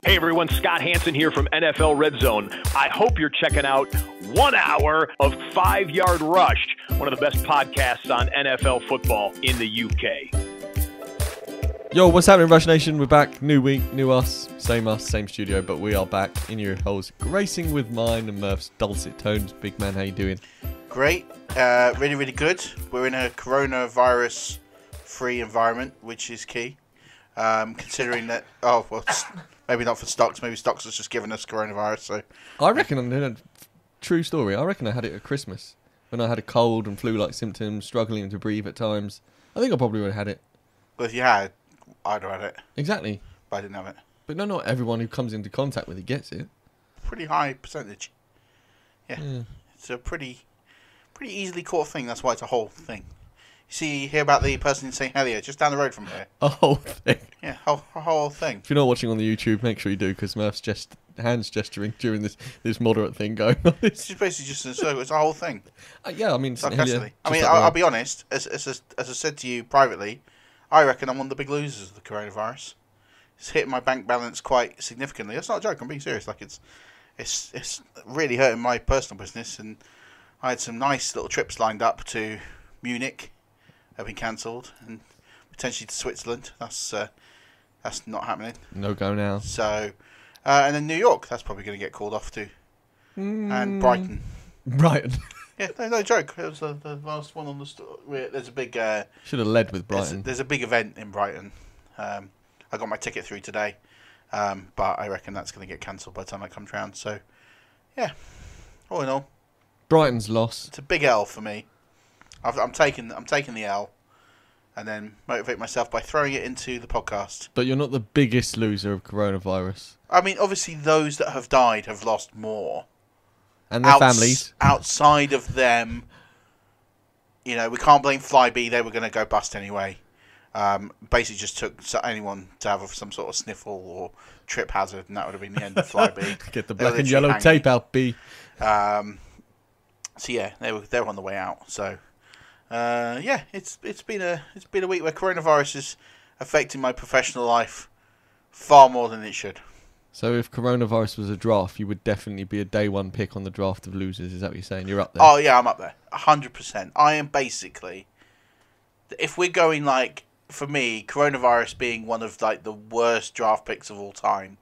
Hey everyone, Scott Hansen here from NFL Red Zone. I hope you're checking out 1 hour of 5 Yard Rush, one of the best podcasts on NFL football in the UK. Yo, what's happening, Rush Nation? We're back. New week, new us, same studio, but we are back in your holes, gracing with mine and Murf's dulcet tones. Big man, how you doing? Great. Really good. We're in a coronavirus-free environment, which is key. Considering that, maybe not for stocks. Maybe stocks has just given us coronavirus. So I reckon, true story, I reckon I had it at Christmas when I had a cold and flu-like symptoms, struggling to breathe at times. I think I probably would have had it. Well, if you had, I'd have had it. Exactly. But I didn't have it. But no, not everyone who comes into contact with it gets it. Pretty high percentage. Yeah. It's a pretty easily caught thing. That's why it's a whole thing. You hear about the person in St. Helier, just down the road from here. A whole thing. Yeah, whole thing. If you're not watching on the YouTube, make sure you do, because Murph's just hands gesturing during this moderate thing going on. It's just basically just it's a whole thing. Yeah, I mean, sarcastically. I'll be honest. As I said to you privately, I reckon I'm one of the big losers of the coronavirus. It's hitting my bank balance quite significantly. That's not a joke. I'm being serious. Like it's really hurting my personal business, and I had some nice little trips lined up to Munich. Have been cancelled, and potentially to Switzerland. That's not happening. No go now. So, and then New York. That's probably going to get called off too. And Brighton. Brighton. Yeah, no joke. It was the last one on the story. There's a big. Should have led with Brighton. There's a big event in Brighton. I got my ticket through today, but I reckon that's going to get cancelled by the time that comes round. So, yeah. All in all, Brighton's loss. It's a big L for me. I'm taking the L, and then motivate myself by throwing it into the podcast. But you're not the biggest loser of coronavirus. I mean, obviously, those that have died have lost more, and their families. Outside of them, we can't blame Flybe. They were going to go bust anyway. Basically, just took anyone to have some sort of sniffle or trip hazard, and that would have been the end of Flybe. Get the black and yellow tape out, B. So yeah, they were on the way out. So. It's been a week where coronavirus is affecting my professional life far more than it should. So if coronavirus was a draft, you would definitely be a day one pick on the draft of losers. Is that what you're saying? You're up there. Oh yeah, I'm up there, 100%. I am basically, if we're going for me, coronavirus being one of the worst draft picks of all time.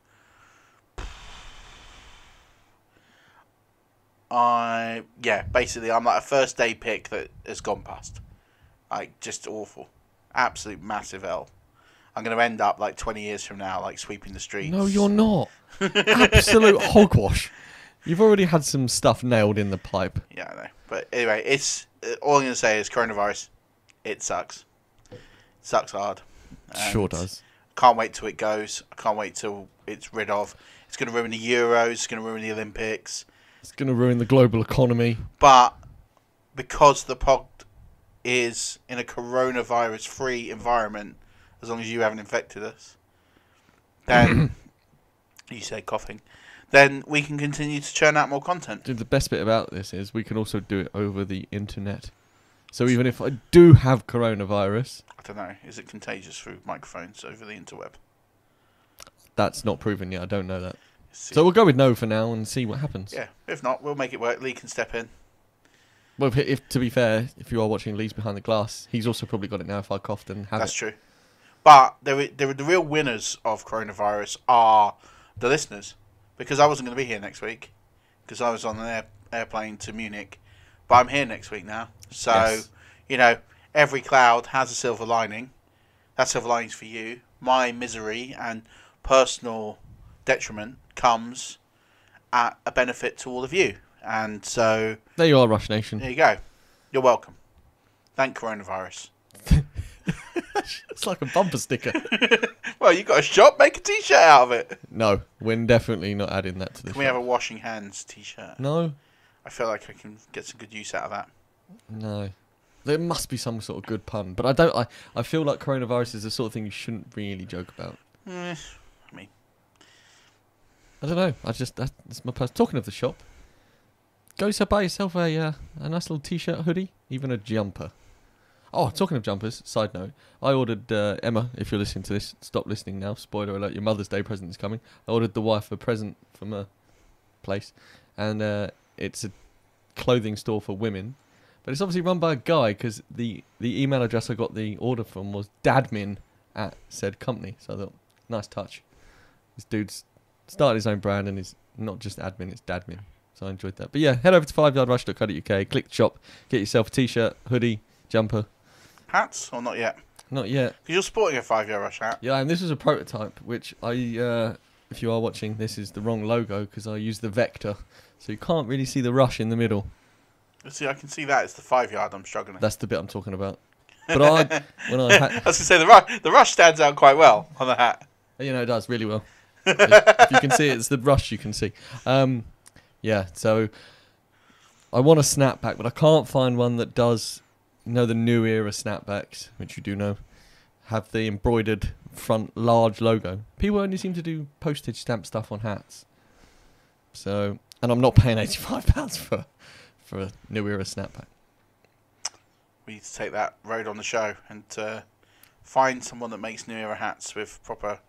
Basically, I'm a first day pick that has gone past. Just awful. Absolute massive L. I'm going to end up 20 years from now, sweeping the streets. No, you're not. Absolute hogwash. You've already had some stuff nailed in the pipe. Yeah, I know. But anyway, it's all I'm going to say is coronavirus, it sucks. It sucks hard. Sure does. Can't wait till it goes. I can't wait till it's rid of. It's going to ruin the Euros. It's going to ruin the Olympics. It's going to ruin the global economy. But because the pod is in a coronavirus-free environment, as long as you haven't infected us, then, you say coughing, then we can continue to churn out more content. Dude, the best bit about this is we can also do it over the internet. So even if I do have coronavirus... I don't know. Is it contagious through microphones over the interweb? That's not proven yet. I don't know that. So we'll go with no for now and see what happens. Yeah, if not, we'll make it work. Lee can step in. Well, if to be fair, if you are watching Lee's Behind the Glass, he's also probably got it now if I coughed and have That's true. But the real winners of coronavirus are the listeners. Because I wasn't going to be here next week. Because I was on an airplane to Munich. But I'm here next week now. So, yes. Every cloud has a silver lining. That silver lining's for you. My misery and personal detriment comes at a benefit to all of you. And so... There you are, Rush Nation. There you go. You're welcome. Thank coronavirus. It's like a bumper sticker. Well, you got a shop, make a t-shirt out of it. No, we're definitely not adding that to the Can we have a washing hands t-shirt? No. I feel like I can get some good use out of that. No. There must be some sort of good pun. But I feel like coronavirus is the sort of thing you shouldn't really joke about. I don't know. That's my person. Talking of the shop, go buy yourself a nice little t-shirt, hoodie, even a jumper. Oh, talking of jumpers, side note, I ordered, Emma, if you're listening to this, stop listening now, spoiler alert, your Mother's Day present is coming. I ordered the wife a present from a place, and it's a clothing store for women, but it's obviously run by a guy, because the email address I got the order from was dadmin at said company, so I thought, nice touch. This dude's started his own brand, and he's not just admin, it's dadmin, so I enjoyed that. But yeah, head over to 5yardrush.co.uk, click the shop, get yourself a t-shirt, hoodie, jumper. Hats or not yet? Not yet. Because you're sporting a 5 Yard Rush hat. Yeah, and this is a prototype, which if you are watching, this is the wrong logo because I used the vector, so you can't really see the rush in the middle. See, I can see that. It's the 5 yard I'm struggling. That's the bit I'm talking about. But I was going to say the rush stands out quite well on the hat. It does really well. If you can see it, it's the rush you can see. Yeah, so I want a snapback, but I can't find one that does. The new era snapbacks, which you do know, have the embroidered front large logo. People only seem to do postage stamp stuff on hats. So, and I'm not paying £85 for a new era snapback. We need to take that road on the show and find someone that makes new era hats with proper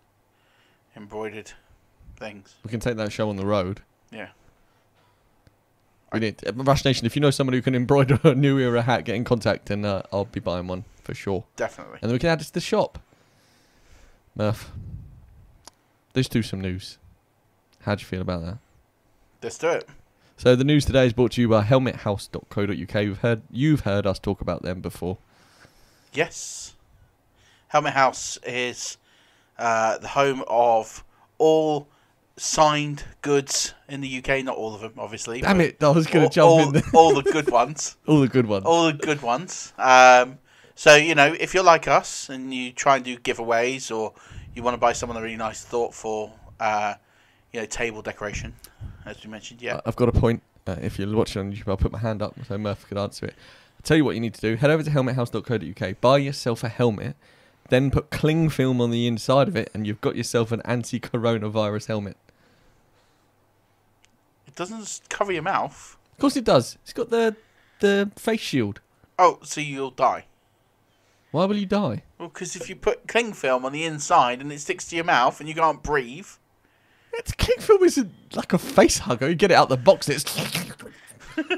embroidered things. We can take that show on the road. Yeah. We need Rush Nation. If you know someone who can embroider a new era hat, get in contact, and I'll be buying one for sure. Definitely. And then we can add it to the shop. Murf, let's do some news. How do you feel about that? Let's do it. So the news today is brought to you by helmethouse.co.uk. You've heard us talk about them before. Yes. Helmet House is the home of all signed goods in the UK. Not all of them, obviously. Damn it, I was going to jump in there. All the good ones. All the good ones. All the good ones. So, if you're like us and you try and do giveaways or you want to buy someone a really nice, thoughtful, table decoration, as we mentioned, yeah. I've got a point. If you're watching on YouTube, I'll put my hand up so Murph could answer it. I'll tell you what you need to do. Head over to helmethouse.co.uk, buy yourself a helmet, then put cling film on the inside of it, and you've got yourself an anti-coronavirus helmet. It doesn't cover your mouth. Of course it does. It's got the face shield. Oh, so you'll die. Why will you die? Well, because if you put cling film on the inside and it sticks to your mouth and you can't breathe... Cling film isn't like a face hugger. You get it out the box and it's...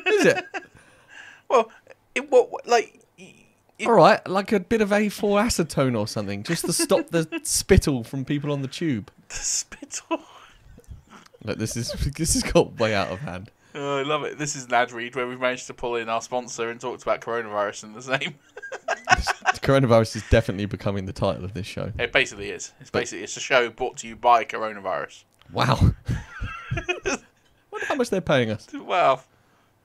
Is it? Well, Alright, like a bit of A4 acetone or something, just to stop the spittle from people on the tube. The spittle? Look, this has got way out of hand. Oh, I love it. This is an ad read where we've managed to pull in our sponsor and talked about coronavirus in the name. Coronavirus is definitely becoming the title of this show. It basically is. It's a show brought to you by coronavirus. Wow. Wonder how much they're paying us. Well,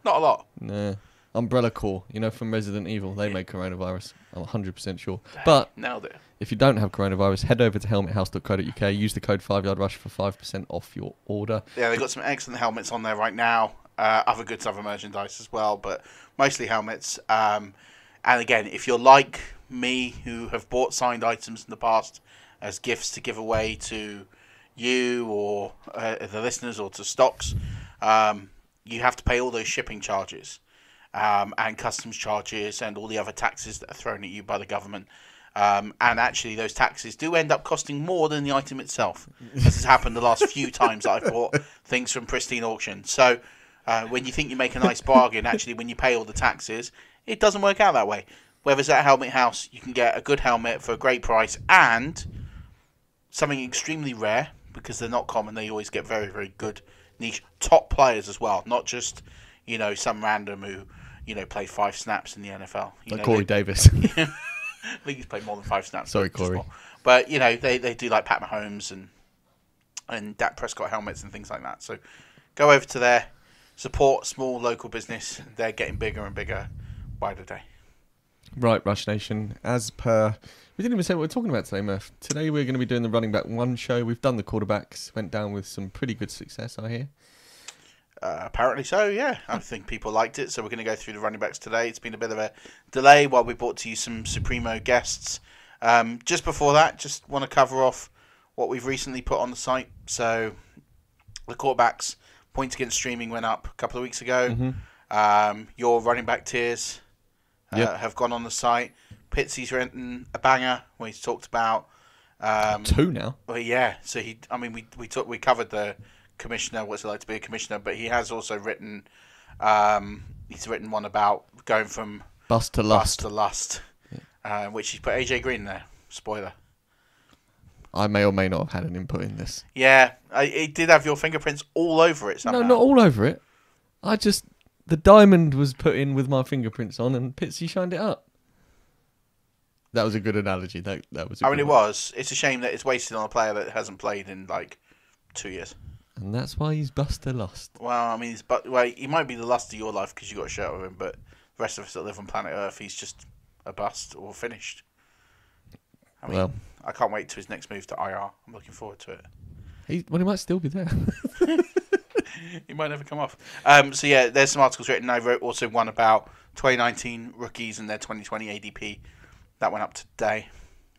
not a lot. Nah. Umbrella Corps, from Resident Evil, they make coronavirus. I'm 100% sure. But nailed it. If you don't have coronavirus, head over to helmethouse.co.uk. Use the code 5yardrush for 5% off your order. Yeah, they've got some excellent helmets on there right now. Other goods, other merchandise as well, but mostly helmets. And again, if you're like me, who have bought signed items in the past as gifts to give away to you or the listeners or to stocks, you have to pay all those shipping charges and customs charges and all the other taxes that are thrown at you by the government. And actually, those taxes do end up costing more than the item itself, as has happened the last few times that I've bought things from Pristine Auction. So when you think you make a nice bargain, actually, when you pay all the taxes, it doesn't work out that way. Whereas at Helmet House, you can get a good helmet for a great price and something extremely rare, because they're not common. They always get very, very good niche top players as well, not just some random who played 5 snaps in the NFL. Like Corey Davis. I think he's played more than 5 snaps. Sorry, Corey. But, they do like Pat Mahomes and Dak Prescott helmets and things like that. So go over to there, support small local business. They're getting bigger and bigger by the day. Right, Rush Nation. As per... We didn't even say what we're talking about today, Murph. Today we're going to be doing the Running Back 1 show. We've done the quarterbacks. Went down with some pretty good success, I hear. Apparently so, yeah. I think people liked it, so we're going to go through the running backs today. It's been a bit of a delay while we brought to you some Supremo guests. Just before that, just want to cover off what we've recently put on the site. So the quarterbacks, points against streaming went up a couple of weeks ago. Mm-hmm. Your running back tiers have gone on the site. Pitsy's written a banger where he's talked about 2 now. Well, yeah. So we covered the commissioner, what's it like to be a commissioner, but he has also written he's written one about going from Bust to Lust. Which he's put AJ Green there. Spoiler. I may or may not have had an input in this. Yeah, it did have your fingerprints all over it somehow. No, not all over it. The diamond was put in with my fingerprints on, and Pitsy shined it up. That was a good analogy. That was. It was. It's a shame that it's wasted on a player that hasn't played in like 2 years. And that's why he's Buster Lust. Well, he might be the lust of your life because you got a shirt with him, but the rest of us that live on planet Earth, he's just a bust or finished. I can't wait to his next move to IR. I'm looking forward to it. He might still be there. He might never come off. So yeah, there's some articles written. I wrote also one about 2019 rookies and their 2020 ADP. That went up today.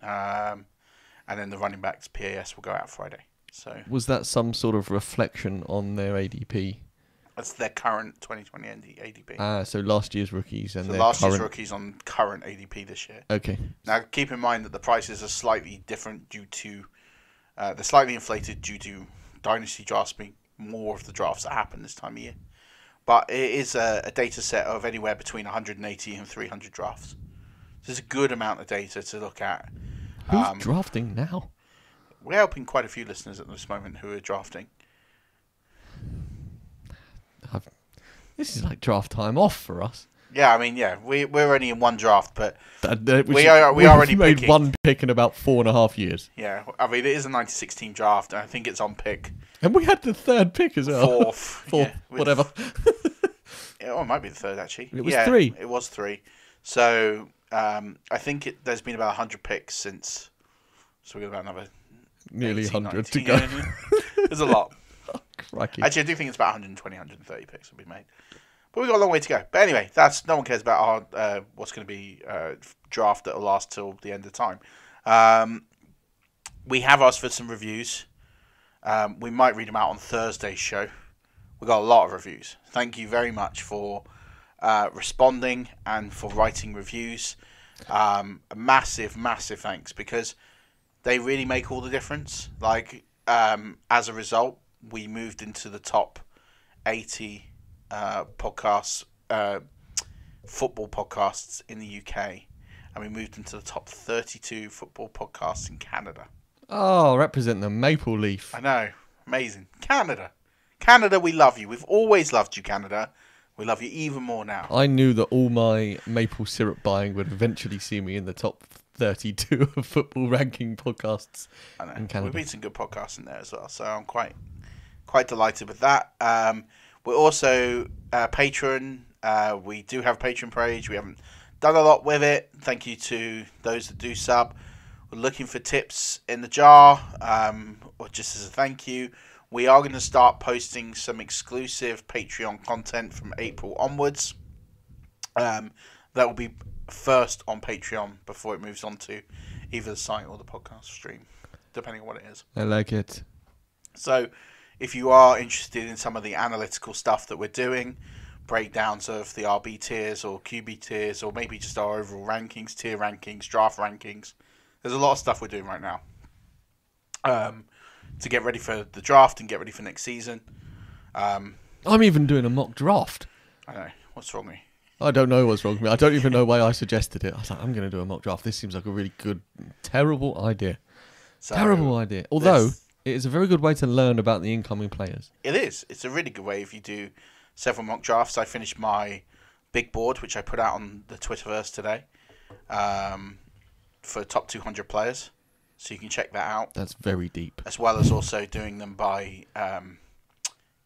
And then the running backs PAS will go out Friday. So was that some sort of reflection on their ADP? That's their current 2020 ADP. So last year's rookies and year's rookies on current ADP this year. Okay. Now keep in mind that the prices are slightly different due to they're slightly inflated due to dynasty drafts being more of the drafts that happen this time of year. But it is a data set of anywhere between 180 and 300 drafts. So there's a good amount of data to look at. Who's drafting now? We're helping quite a few listeners at this moment who are drafting. This is like draft time off for us. Yeah, we're only in one draft, but we already made picking. one pick in about 4.5 years. Yeah, it is a 96 team draft, and I think it's on pick. And we had the third pick as well. Fourth, yeah, whatever. It might be the third actually. It was 3. It was 3. So I think there's been about 100 picks since. So we've got about another nearly 18, 100 19. to go. There's a lot. Crikey. Actually, I do think it's about 120, 130 picks will be made. But we've got a long way to go. But anyway, no one cares about our what's going to be draft that will last till the end of time. We have asked for some reviews. We might read them out on Thursday's show. We've got a lot of reviews. Thank you very much for responding and for writing reviews. A massive, massive thanks because they really make all the difference. Like, as a result, we moved into the top 80 podcasts, football podcasts in the UK, and we moved into the top 32 football podcasts in Canada. Oh, represent the Maple Leaf. I know. Amazing. Canada, we love you. We've always loved you, Canada. We love you even more now. I knew that all my maple syrup buying would eventually see me in the top 32 of football ranking podcasts in Canada. We've made some good podcasts in there as well, so I'm quite delighted with that. We're also Patreon. We do have a Patreon page. We haven't done a lot with it. Thank you to those that do sub. We're looking for tips in the jar, or just as a thank you. We are going to start posting some exclusive Patreon content from April onwards. That will be first on Patreon before it moves on to either the site or the podcast stream, depending on what it is. I like it. So, if you are interested in some of the analytical stuff that we're doing, breakdowns of the RB tiers or QB tiers, or maybe just our overall rankings, tier rankings, draft rankings, there's a lot of stuff we're doing right now to get ready for the draft and get ready for next season. I'm even doing a mock draft. I know. What's wrong with me? I don't know what's wrong with me. I don't even know why I suggested it. I was like, I'm going to do a mock draft. This seems like a really good, terrible idea. Terrible idea. Although, it is a very good way to learn about the incoming players. It is. It's a really good way if you do several mock drafts. I finished my big board, which I put out on the Twitterverse today, for top 200 players. So you can check that out. That's very deep. As well as also doing them by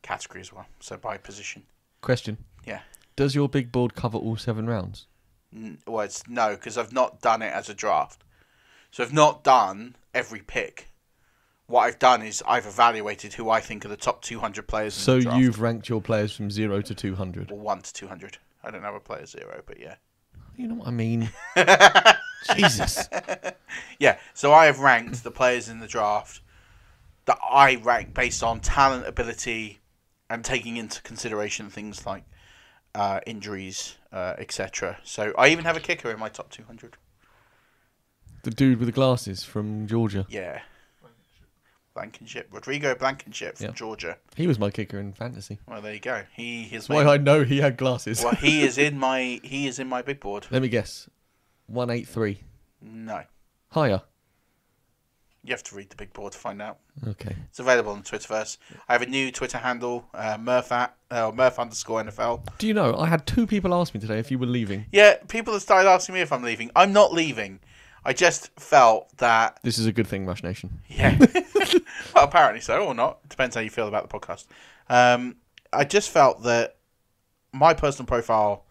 category as well. So by position. Question. Yeah. Does your big board cover all 7 rounds? Well, it's no, because I've not done it as a draft. So I've not done every pick. What I've done is I've evaluated who I think are the top 200 players in the draft. So you've ranked your players from 0 to 200? Or 1 to 200. I don't have a player 0, but yeah. You know what I mean? Jesus. Yeah, so I have ranked the players in the draft that I rank based on talent, ability, and taking into consideration things like injuries, etc. So I even have a kicker in my top 200. The dude with the glasses from Georgia. Yeah. Blankenship. Rodrigo Blankenship from Yeah. Georgia. He was my kicker in fantasy. Well, there you go. That's why I know he had glasses. Well, he is in my big board. Let me guess. 183. No. Higher. You have to read the big board to find out. Okay. It's available on Twitterverse. I have a new Twitter handle, Murf_NFL. Do you know, I had 2 people ask me today if you were leaving. Yeah, people have started asking me if I'm leaving. I'm not leaving. I just felt that... This is a good thing, Rush Nation. Yeah. Well, apparently so, or not. Depends how you feel about the podcast. I just felt that my personal profile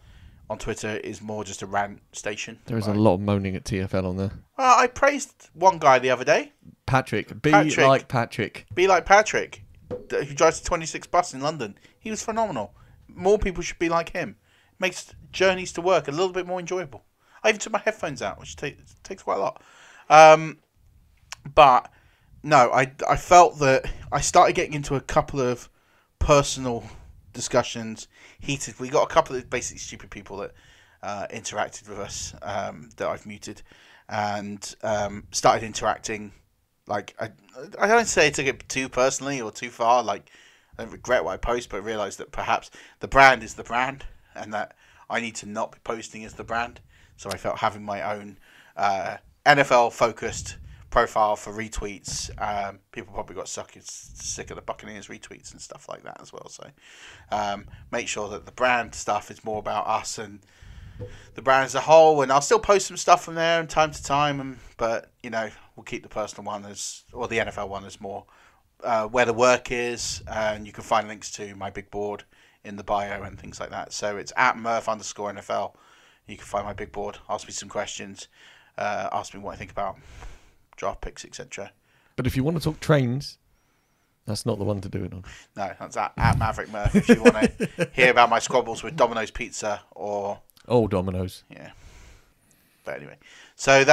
on Twitter is more just a rant station. There is a lot of moaning at TFL on there. Well, I praised one guy the other day. Patrick. Be Patrick. like Patrick. Be like Patrick, who drives the 26 bus in London. He was phenomenal. More people should be like him. Makes journeys to work a little bit more enjoyable. I even took my headphones out, which takes quite a lot. But no, I felt that I started getting into a couple of personal discussions, heated. We got a couple of basically stupid people that interacted with us that I've muted, and started interacting. Like I don't say I took it too personally or too far. Like I don't regret what I post, but I realised that perhaps the brand is the brand, and that I need to not be posting as the brand. So I felt having my own NFL focused profile for retweets. People probably got sick of the Buccaneers retweets and stuff like that as well. So make sure that the brand stuff is more about us and the brand as a whole. And I'll still post some stuff from there from time to time. But you know, we'll keep the personal one or the NFL one as more where the work is. And you can find links to my big board in the bio and things like that. So it's at Murf_NFL. You can find my big board. Ask me some questions. Ask me what I think about draft picks, etc. But if you want to talk trains, that's not the one to do it on. No, that's at Maverick Murf. If you want to hear about my squabbles with Domino's Pizza or... Oh, Domino's. Yeah. But anyway. So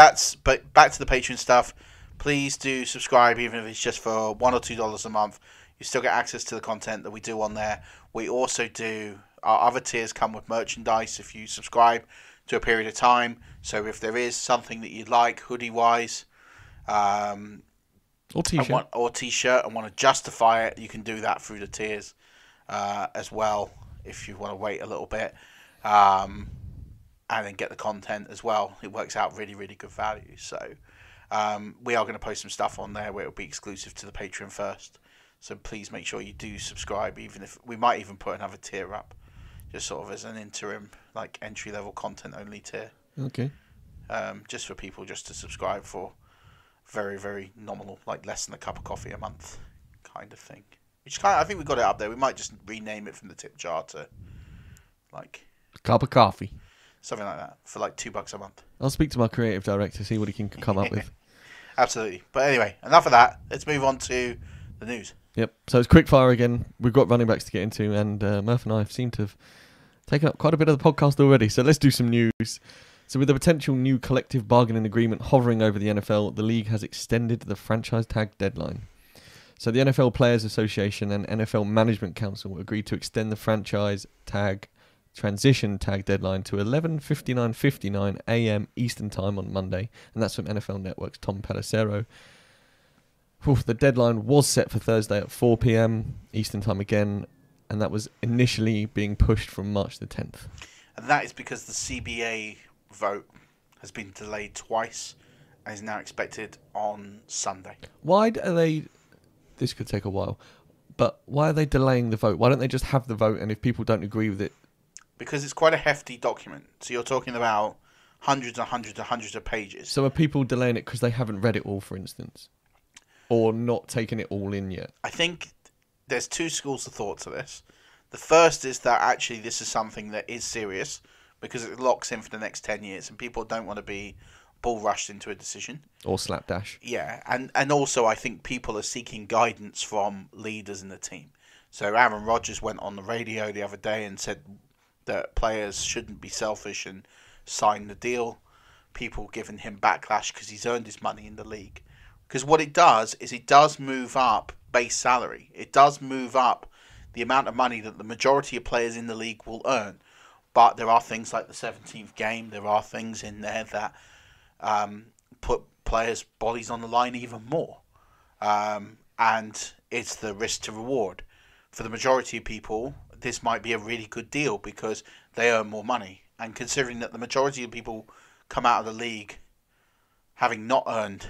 but back to the Patreon stuff. Please do subscribe, even if it's just for $1 or $2 a month. You still get access to the content that we do on there. We also do... Our other tiers come with merchandise if you subscribe to a period of time. So if there is something that you'd like, hoodie-wise, or t-shirt, and want to justify it, you can do that through the tiers as well if you want to wait a little bit and then get the content as well. It works out really, really good value. So we are going to post some stuff on there where it will be exclusive to the Patreon first. So please make sure you do subscribe, even if we might even put another tier up, just sort of as an interim, like entry-level content-only tier. Okay. Just for people just to subscribe for very, very nominal, like less than a cup of coffee a month kind of thing. Which I think we got it up there. We might just rename it from the tip jar to like a cup of coffee. Something like that for like $2 a month. I'll speak to my creative director, see what he can come up with. Absolutely. But anyway, enough of that. Let's move on to the news. Yep. So it's quick fire again. We've got running backs to get into, and Murf and I seem to have taken up quite a bit of the podcast already. So let's do some news. So with the potential new collective bargaining agreement hovering over the NFL, the league has extended the franchise tag deadline. So the NFL Players Association and NFL Management Council agreed to extend the franchise tag transition tag deadline to 11:59 a.m. Eastern Time on Monday, and that's from NFL Network's Tom Pelissero. The deadline was set for Thursday at 4 p.m. Eastern Time again, and that was initially being pushed from March the 10th. And that is because the CBA vote has been delayed twice and is now expected on Sunday. Why are they... This could take a while, but why are they delaying the vote? Why don't they just have the vote, and if people don't agree with it... Because it's quite a hefty document. So you're talking about hundreds and hundreds and hundreds of pages. So are people delaying it because they haven't read it all, for instance? Or not taking it all in yet? I think there's two schools of thought to this. The first is that actually this is something that is serious because it locks in for the next 10 years and people don't want to be bull rushed into a decision. Or slapdash. Yeah, and also I think people are seeking guidance from leaders in the team. So Aaron Rodgers went on the radio the other day and said that players shouldn't be selfish and sign the deal. People giving him backlash because he's earned his money in the league. Because what it does is it does move up base salary. It does move up the amount of money that the majority of players in the league will earn. But there are things like the 17th game. There are things in there that put players' bodies on the line even more. And it's the risk to reward. For the majority of people, this might be a really good deal because they earn more money. And considering that the majority of people come out of the league having not earned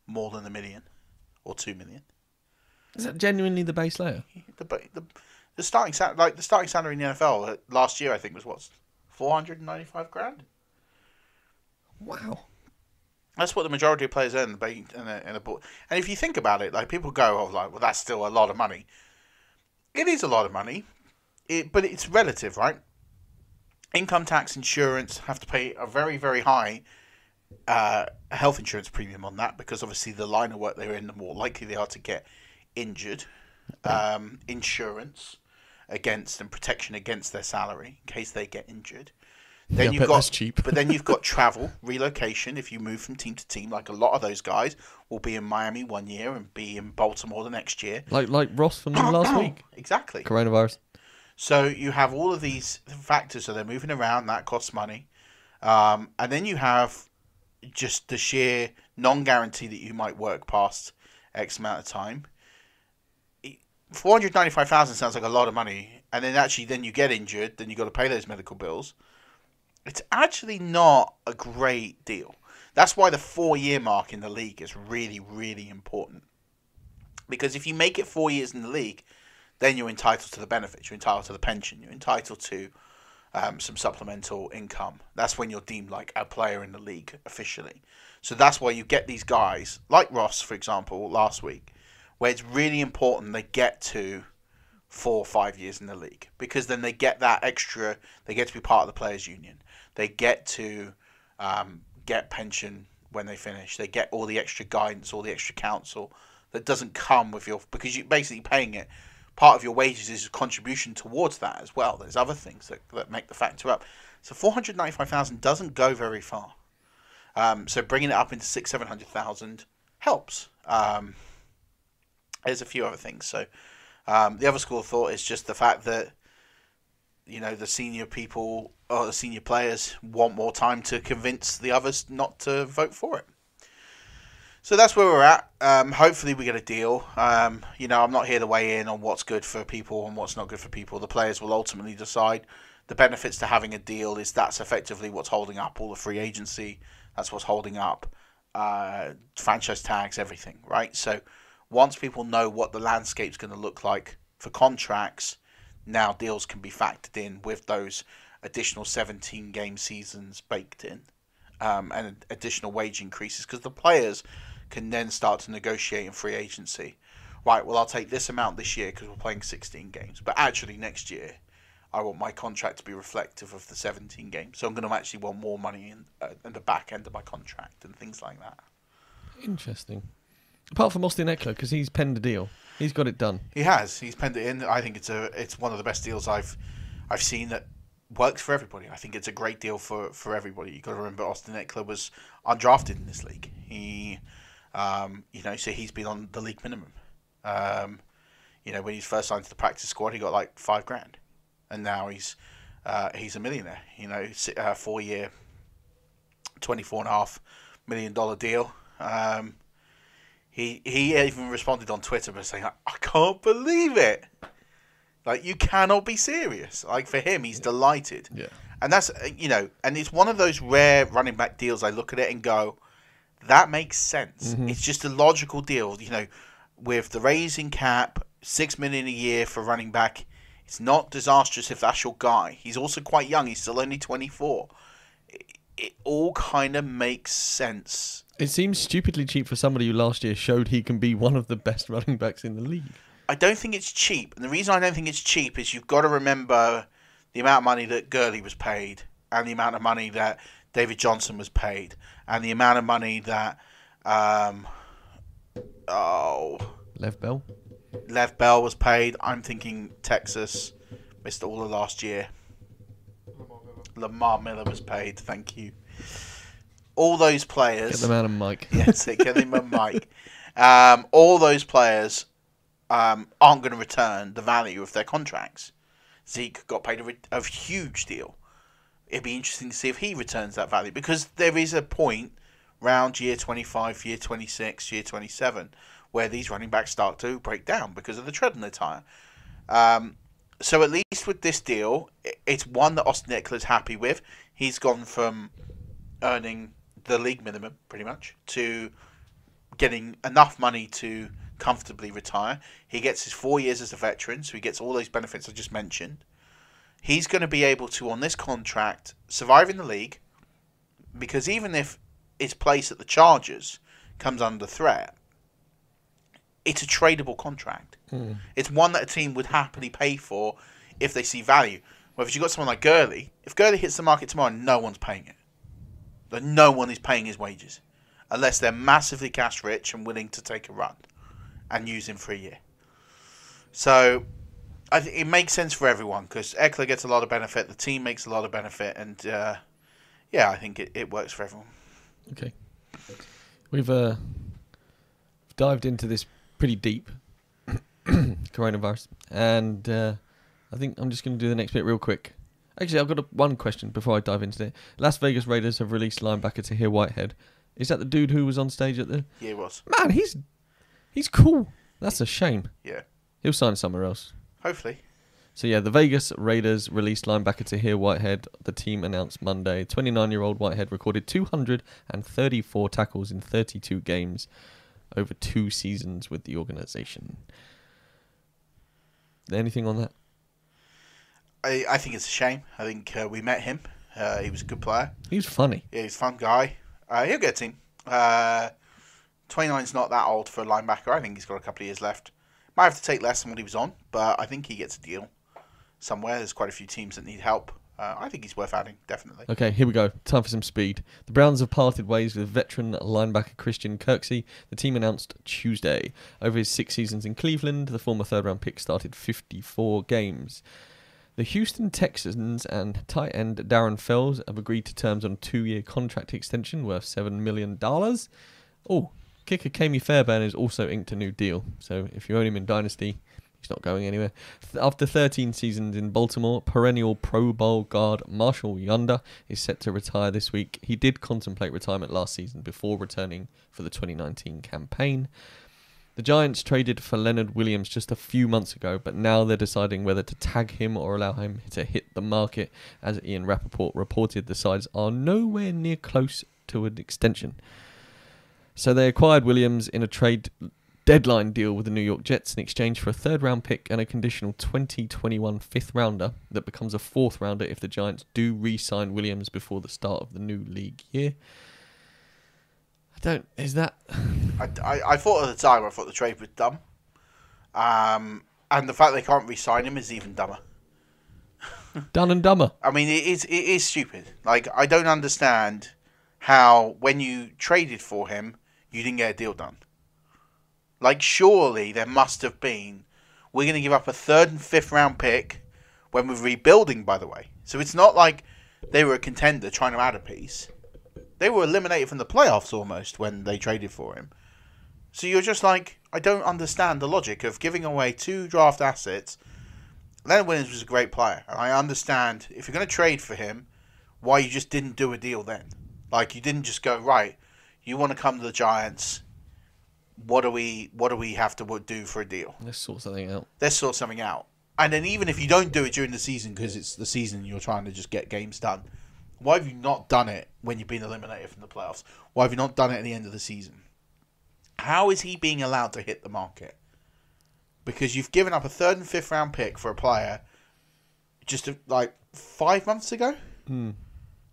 more than $1 million or $2 million. Is that genuinely the base layer? The starting salary in the NFL last year, I think, was what, $495,000. Wow. That's what the majority of players earn in a ball. And if you think about it, like people go, "Oh, like, well, that's still a lot of money." It is a lot of money, but it's relative, right? Income tax, insurance have to pay a very, very high health insurance premium on that because obviously the line of work they're in, the more likely they are to get injured. Insurance against and protection against their salary in case they get injured. Then that's cheap. But then you've got travel, relocation. If you move from team to team, like a lot of those guys will be in Miami one year and be in Baltimore the next year. Like Ross from last week. Exactly. Coronavirus. So you have all of these factors. So they're moving around. That costs money. And then you have just the sheer non-guarantee that you might work past X amount of time. $495,000 sounds like a lot of money. And then you get injured. Then you've got to pay those medical bills. It's actually not a great deal. That's why the 4-year mark in the league is really, really important. Because if you make it 4 years in the league, then you're entitled to the benefits. You're entitled to the pension. You're entitled to some supplemental income. That's when you're deemed like a player in the league officially. So that's why you get these guys, like Ross, for example, last week, where it's really important they get to 4 or 5 years in the league. Because then they get that extra, they get to be part of the players' union. They get to get pension when they finish. They get all the extra guidance, all the extra counsel that doesn't come with because you're basically paying it. Part of your wages is a contribution towards that as well. There's other things that make the factor up. So $495,000 doesn't go very far. So bringing it up into $600,000-700,000 helps. There's a few other things. So the other school of thought is just the fact that the senior people or the senior players want more time to convince the others not to vote for it. So that's where we're at. Hopefully we get a deal. I'm not here to weigh in on what's good for people and what's not good for people. The players will ultimately decide. The benefits to having a deal is that's effectively what's holding up all the free agency. That's what's holding up franchise tags, everything, right? So once people know what the landscape's going to look like for contracts, now deals can be factored in with those additional 17-game seasons baked in and additional wage increases because the players can then start to negotiate in free agency. Right, well, I'll take this amount this year because we're playing 16 games. But actually next year, I want my contract to be reflective of the 17 games. So I'm going to actually want more money in the back end of my contract and things like that. Interesting. Apart from Austin Eckler, because he's penned a deal. He's got it done. He has. He's penned it in. I think it's one of the best deals I've seen that works for everybody. I think it's a great deal for everybody. You've got to remember Austin Eckler was undrafted in this league. He, so he's been on the league minimum. When he first signed to the practice squad, he got like $5,000, and now he's a millionaire. 4-year, $24.5 million deal. He even responded on Twitter by saying, I can't believe it. Like, you cannot be serious. Like, for him, he's delighted. Yeah. And that's, and it's one of those rare running back deals I look at it and go, that makes sense. Mm-hmm. It's just a logical deal. With the raising cap, $6 million a year for running back, it's not disastrous if that's your guy. He's also quite young. He's still only 24. It all kind of makes sense. It seems stupidly cheap for somebody who last year showed he can be one of the best running backs in the league. I don't think it's cheap. And the reason I don't think it's cheap is you've got to remember the amount of money that Gurley was paid and the amount of money that David Johnson was paid and the amount of money that Lev Bell was paid. I'm thinking Texas missed all of last year. Lamar Miller was paid. Thank you. All those players. Get the man and Mike. Yes, get him and Mike. All those players aren't going to return the value of their contracts. Zeke got paid a huge deal. It'd be interesting to see if he returns that value because there is a point round year 25, year 26, year 27, where these running backs start to break down because of the tread in their tire. So at least with this deal, it's one that Austin Eckler's happy with. He's gone from earning the league minimum, pretty much, to getting enough money to comfortably retire. He gets his 4 years as a veteran, so he gets all those benefits I just mentioned. He's going to be able to, on this contract, survive in the league, because even if his place at the Chargers comes under threat, it's a tradable contract. It's one that a team would happily pay for if they see value. Whereas you've got someone like Gurley, if Gurley hits the market tomorrow, no one's paying it. But no one is paying his wages, unless they're massively cash rich and willing to take a run and use him for a year. So it makes sense for everyone, because Eckler gets a lot of benefit, the team makes a lot of benefit, and I think it works for everyone. Okay. We've dived into this pretty deep, coronavirus, and I think I'm just going to do the next bit real quick. Actually, I've got one question before I dive into it. Las Vegas Raiders have released linebacker Tahir Whitehead. Is that the dude who was on stage at the... Yeah, he was. Man, he's cool. That's a shame. Yeah. He'll sign somewhere else. Hopefully. So yeah, the Vegas Raiders released linebacker Tahir Whitehead. The team announced Monday. 29-year-old Whitehead recorded 234 tackles in 32 games over 2 seasons with the organisation. Anything on that? I think it's a shame. I think we met him. He was a good player. He was funny. Yeah, he's a fun guy. He'll get a team. 29's not that old for a linebacker. I think he's got a couple of years left. Might have to take less than what he was on, but I think he gets a deal somewhere. There's quite a few teams that need help. I think he's worth adding, definitely. Okay, here we go. Time for some speed. The Browns have parted ways with veteran linebacker Christian Kirksey. The team announced Tuesday. Over his 6 seasons in Cleveland, the former third-round pick started 54 games. The Houston Texans and tight end Darren Fells have agreed to terms on a 2-year contract extension worth $7 million. Oh, kicker Kami Fairbairn has also inked a new deal. So if you own him in Dynasty, he's not going anywhere. After 13 seasons in Baltimore, perennial Pro Bowl guard Marshall Yonder is set to retire this week. He did contemplate retirement last season before returning for the 2019 campaign. The Giants traded for Leonard Williams just a few months ago, but now they're deciding whether to tag him or allow him to hit the market. As Ian Rappaport reported, the sides are nowhere near close to an extension. So they acquired Williams in a trade deadline deal with the New York Jets in exchange for a third-round pick and a conditional 2021 fifth-rounder that becomes a fourth-rounder if the Giants do re-sign Williams before the start of the new league year. I thought at the time, I thought the trade was dumb. And the fact they can't re-sign him is even dumber. Done and dumber. I mean, it is stupid. Like, I don't understand how, when you traded for him, you didn't get a deal done. Like, surely there must have been, we're going to give up a 3rd and 5th round pick when we're rebuilding, by the way. So it's not like they were a contender trying to add a piece. They were eliminated from the playoffs almost when they traded for him. So you're just like, I don't understand the logic of giving away 2 draft assets. Leonard Williams was a great player. And I understand, if you're going to trade for him, why you just didn't do a deal then. Like, you didn't just go, right, you want to come to the Giants, what do we have to do for a deal? Let's sort something out. And then even if you don't do it during the season, because it's the season you're trying to just get games done, why have you not done it when you've been eliminated from the playoffs? Why have you not done it at the end of the season? How is he being allowed to hit the market? Because you've given up a 3rd and 5th round pick for a player just like 5 months ago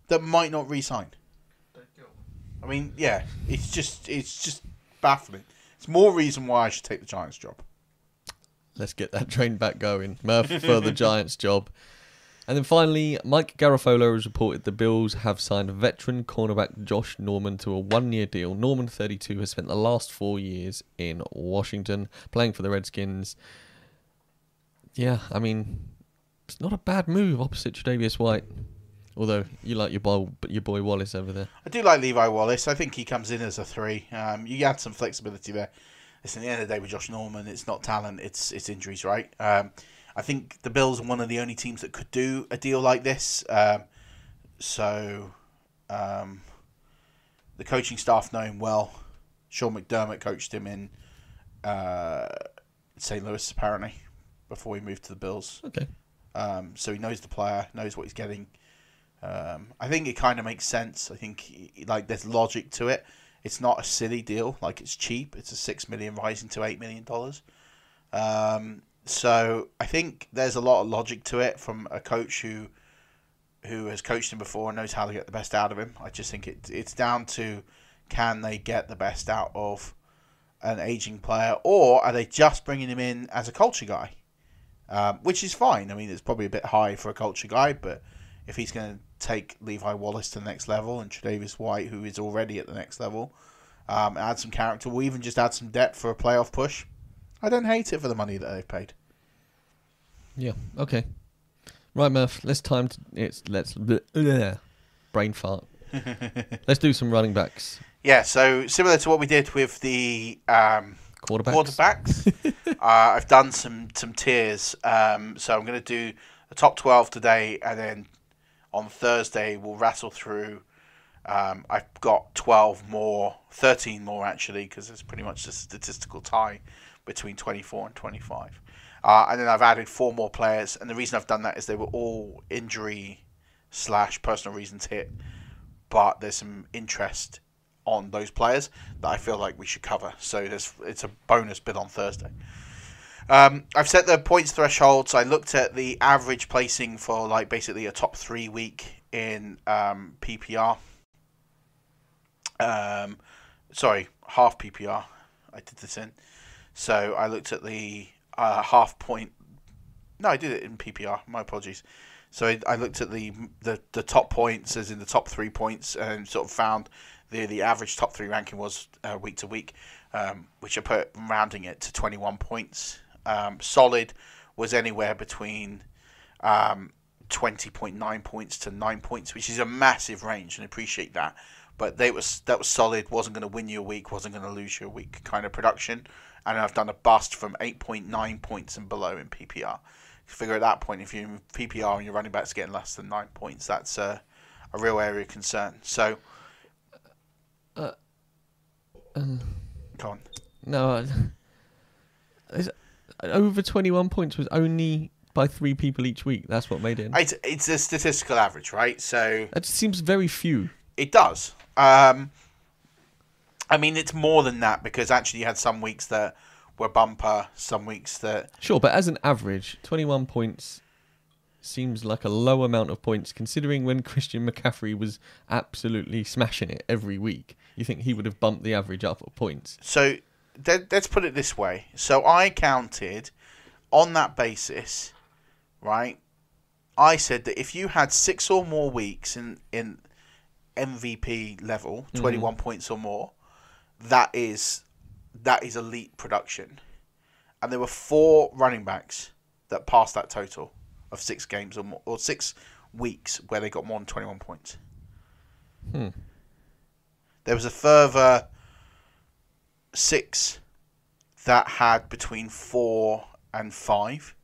that might not re-sign. I mean, yeah, it's just baffling. It's more reason why I should take the Giants job. Let's get that train back going. Murf for the Giants job. And then finally, Mike Garafolo has reported the Bills have signed veteran cornerback Josh Norman to a 1-year deal. Norman, 32, has spent the last 4 years in Washington playing for the Redskins. Yeah, I mean, it's not a bad move opposite Tre'Davious White. Although you like your boy Wallace over there. I do like Levi Wallace. I think he comes in as a 3. You had some flexibility there. Listen, at the end of the day with Josh Norman, it's not talent, it's injuries, right? I think the Bills are one of the only teams that could do a deal like this. the coaching staff know him well. Sean McDermott coached him in St. Louis, apparently, before he moved to the Bills. Okay. So he knows the player, knows what he's getting. I think it kind of makes sense. I think there's logic to it. It's not a silly deal. Like, it's cheap. It's a $6 million rising to $8 million. So I think there's a lot of logic to it from a coach who has coached him before and knows how to get the best out of him. I just think it's down to, can they get the best out of an aging player, or are they just bringing him in as a culture guy? Which is fine. I mean, it's probably a bit high for a culture guy, but if he's going to take Levi Wallace to the next level and Tre'Davious White, who is already at the next level, add some character, or even just add some depth for a playoff push, I don't hate it for the money that they've paid. Yeah. Okay. Right, Murph. Let's brain fart. Let's do some running backs. Yeah. So similar to what we did with the quarterbacks, I've done some tiers. So I'm going to do the top 12 today, and then on Thursday we'll rattle through. I've got 13 more actually, because it's pretty much a statistical tie between 24 and 25. And then I've added 4 more players, and the reason I've done that is they were all injury/personal reasons hit, but there's some interest on those players that I feel like we should cover. So it's a bonus bit on Thursday. I've set the points threshold, so I looked at the average placing for basically a top 3 week in PPR. Half PPR. I did this in. So I looked at the half point. No, I did it in PPR. My apologies. So I looked at the top points, as in the top 3 points, and sort of found the average top 3 ranking was week to week, which I put rounding it to 21 points. Solid was anywhere between 20.9 points to 9 points, which is a massive range, and I appreciate that. But that was solid. Wasn't going to win you a week. Wasn't going to lose you a week kind of production. And I've done a bust from 8.9 points and below in PPR. Figure at that point, if you're in PPR and your running back's getting less than 9 points, that's a real area of concern. So, go on. No, over 21 points was only by 3 people each week. That's what made it. It's a statistical average, right? So that seems very few. It does. I mean, it's more than that, because actually you had some weeks that were bumper, some weeks that... Sure, but as an average, 21 points seems like a low amount of points, considering when Christian McCaffrey was absolutely smashing it every week. You think he would have bumped the average up of points? So, let's put it this way. So, I counted on that basis, right? I said that if you had 6 or more weeks in MVP level, 21 points or more, that is elite production. And there were 4 running backs that passed that total of 6 games or more, or 6 weeks where they got more than 21 points. There was a further 6 that had between 4 and 5,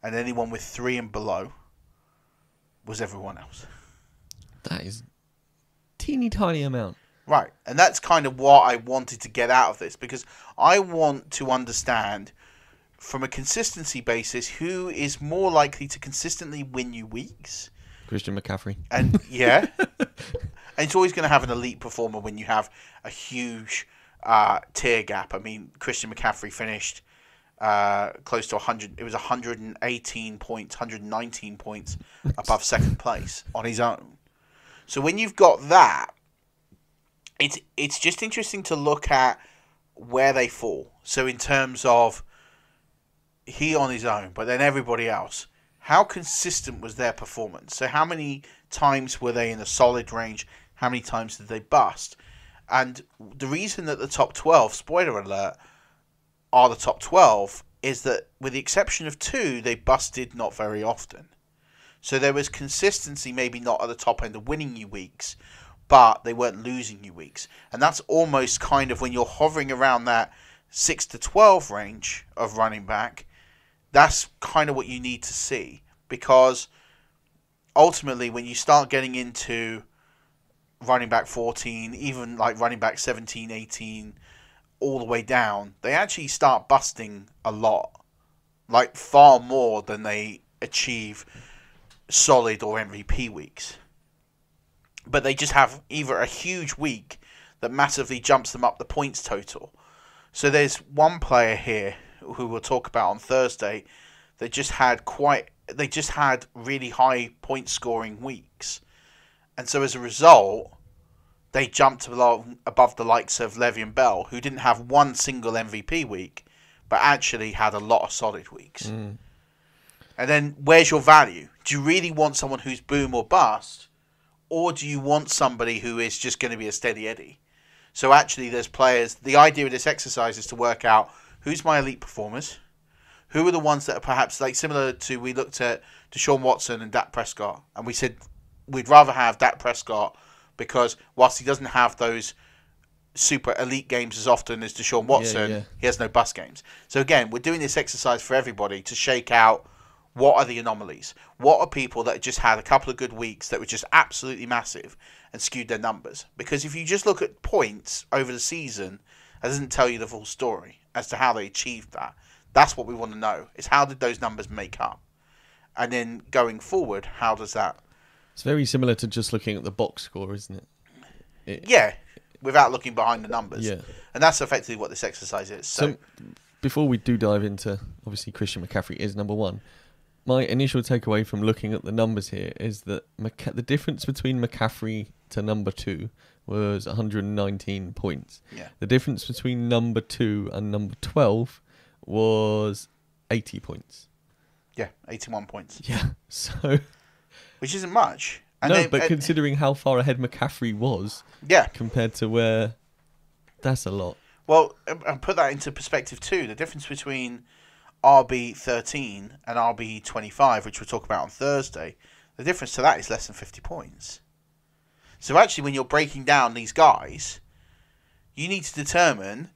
and anyone with 3 and below was everyone else. That is teeny tiny amount. Right, and that's kind of what I wanted to get out of this, because I want to understand, from a consistency basis, who is more likely to consistently win you weeks. Christian McCaffrey. And yeah, and it's always going to have an elite performer when you have a huge tier gap. I mean, Christian McCaffrey finished close to 100. It was 118 points, 119 points above second place on his own. So when you've got that, it's just interesting to look at where they fall. So in terms of he on his own, but then everybody else, how consistent was their performance? So how many times were they in a solid range? How many times did they bust? And the reason that the top 12, spoiler alert, are the top 12 is that, with the exception of 2, they busted not very often. So there was consistency, maybe not at the top end of winning you weeks, but they weren't losing you weeks. And that's almost kind of when you're hovering around that 6 to 12 range of running back, that's kind of what you need to see. Because ultimately, when you start getting into running back 14, even like running back 17, 18, all the way down, they actually start busting a lot. Like far more than they achieve solid or MVP weeks. But they just have either a huge week that massively jumps them up the points total. So there's one player here who we'll talk about on Thursday that just had really high point scoring weeks. And so as a result, they jumped above the likes of Le'Veon Bell, who didn't have one single MVP week, but actually had a lot of solid weeks. And then where's your value? Do you really want someone who's boom or bust? Or do you want somebody who is just going to be a steady Eddie? So actually there's players, the idea of this exercise is to work out who's my elite performers, who are the ones that are perhaps like similar to, we looked at Deshaun Watson and Dak Prescott, and we said we'd rather have Dak Prescott because whilst he doesn't have those super elite games as often as Deshaun Watson, he has no bust games. So again, we're doing this exercise for everybody to shake out what are the anomalies. What are people that just had a couple of good weeks that were just absolutely massive and skewed their numbers? Because if you just look at points over the season, that doesn't tell you the full story as to how they achieved that. That's what we want to know, is how did those numbers make up? And then going forward, how does that... It's very similar to just looking at the box score, isn't it? Yeah, without looking behind the numbers. Yeah. And that's effectively what this exercise is. So before we do dive into, obviously, Christian McCaffrey is number one. My initial takeaway from looking at the numbers here is that the difference between McCaffrey to number 2 was 119 points. Yeah. The difference between number 2 and number 12 was 80 points. Yeah, 81 points. Yeah, so... Which isn't much. And but considering how far ahead McCaffrey was compared to where... That's a lot. Well, and put that into perspective too. The difference between RB13 and RB25, which we'll talk about on Thursday, the difference to that is less than 50 points. So actually, when you're breaking down these guys, you need to determine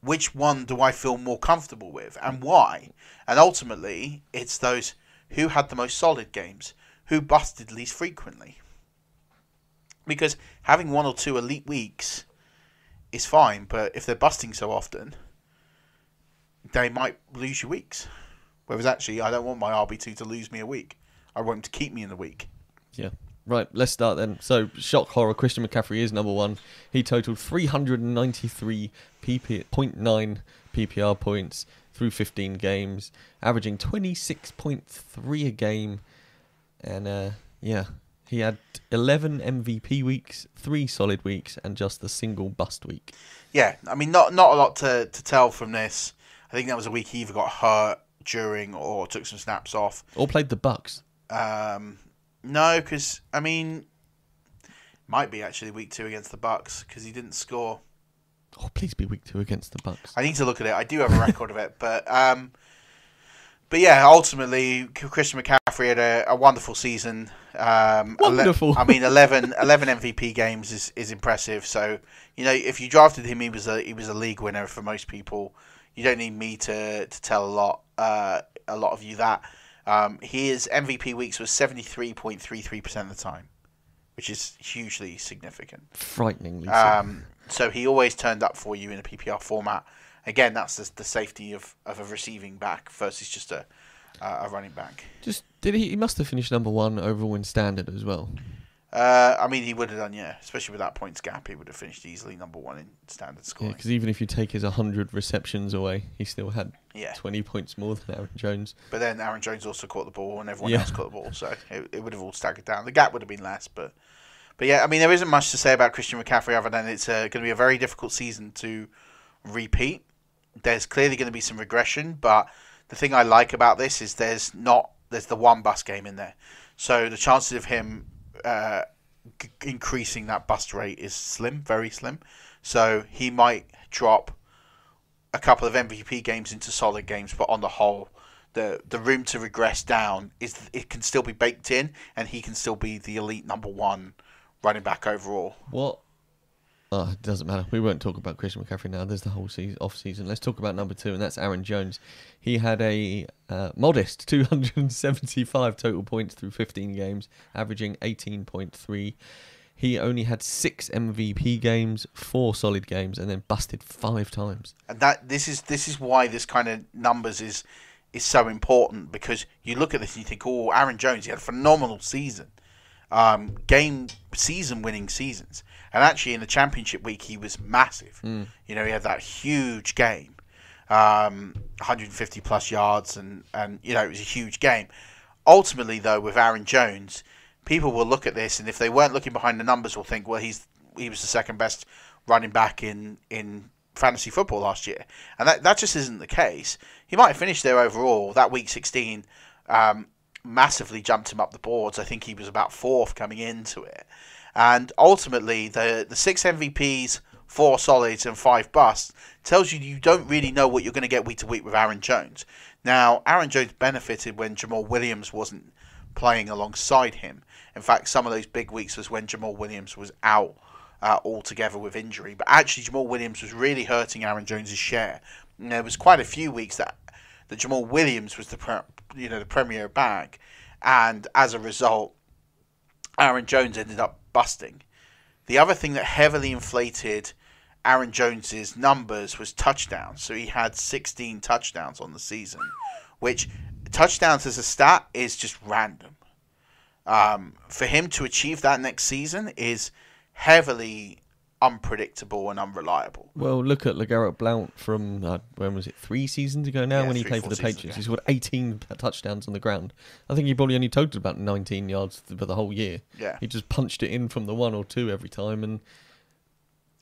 which one do I feel more comfortable with and why. And ultimately, it's those who had the most solid games, who busted least frequently. Because having one or two elite weeks is fine, but if they're busting so often, they might lose you weeks. Whereas actually, I don't want my RB2 to lose me a week. I want him to keep me in the week. Yeah. Right, let's start then. So, shock horror, Christian McCaffrey is number one. He totaled 393.9 PPR points through 15 games, averaging 26.3 a game. And, he had 11 MVP weeks, 3 solid weeks, and just a single bust week. Yeah, I mean, not a lot to tell from this. I think that was a week he either got hurt during or took some snaps off. Or played the Bucks. No, because, I mean, might be actually week 2 against the Bucks because he didn't score. Oh, please be week 2 against the Bucks. I need to look at it. I do have a record of it, but yeah, ultimately, Christian McCaffrey had a wonderful season. Wonderful. 11 MVP games is impressive. So, you know, if you drafted him, he was a league winner for most people. You don't need me to tell a lot of you that. His MVP weeks was 73.33% of the time, which is hugely significant. Frighteningly so he always turned up for you in a PPR format. Again, that's the safety of a receiving back versus just a running back. He must have finished number 1 overall in standard as well. I mean, he would have done, yeah. Especially with that points gap, he would have finished easily number 1 in standard scoring. Yeah, because even if you take his 100 receptions away, he still had 20 points more than Aaron Jones. But then Aaron Jones also caught the ball and everyone else caught the ball, so it would have all staggered down. The gap would have been less, but yeah, I mean, there isn't much to say about Christian McCaffrey other than it's going to be a very difficult season to repeat. There's clearly going to be some regression, but the thing I like about this is there's the one bust game in there. So the chances of him increasing that bust rate is slim, very slim. So he might drop a couple of MVP games into solid games, but on the whole, the room to regress down it can still be baked in, and he can still be the elite number 1 running back overall. What? Oh, it doesn't matter. We won't talk about Christian McCaffrey now. There's the whole off season. Let's talk about number 2, and that's Aaron Jones. He had a modest 275 total points through 15 games, averaging 18.3. he only had 6 MVP games, 4 solid games, and then busted 5 times. And this is why this kind of numbers is so important, because you look at this and you think, oh, Aaron Jones, he had a phenomenal season. Season-winning seasons. And actually in the championship week, he was massive. You know, he had that huge game. 150 plus yards, and you know, it was a huge game. Ultimately, though, with Aaron Jones, people will look at this, and if they weren't looking behind the numbers, will think, well, he was the second best running back in fantasy football last year. And that just isn't the case. He might have finished there overall. That week 16 massively jumped him up the boards. I think he was about 4th coming into it. And ultimately, the 6 MVPs, 4 solids, and 5 busts tells you don't really know what you're going to get week to week with Aaron Jones. Now, Aaron Jones benefited when Jamal Williams wasn't playing alongside him. In fact, some of those big weeks was when Jamal Williams was out altogether with injury. But actually, Jamal Williams was really hurting Aaron Jones' share. And there was quite a few weeks that Jamal Williams was the premier back, and as a result, Aaron Jones ended up busting. The other thing that heavily inflated Aaron Jones's numbers was touchdowns. So he had 16 touchdowns on the season, which touchdowns as a stat is just random. For him to achieve that next season is heavily unpredictable and unreliable. Well, look at LeGarrette Blount from, when was it, 3 seasons ago now, when he played for the Patriots. He scored 18 touchdowns on the ground. I think he probably only totaled about 19 yards for the whole year. Yeah. He just punched it in from the 1 or 2 every time, and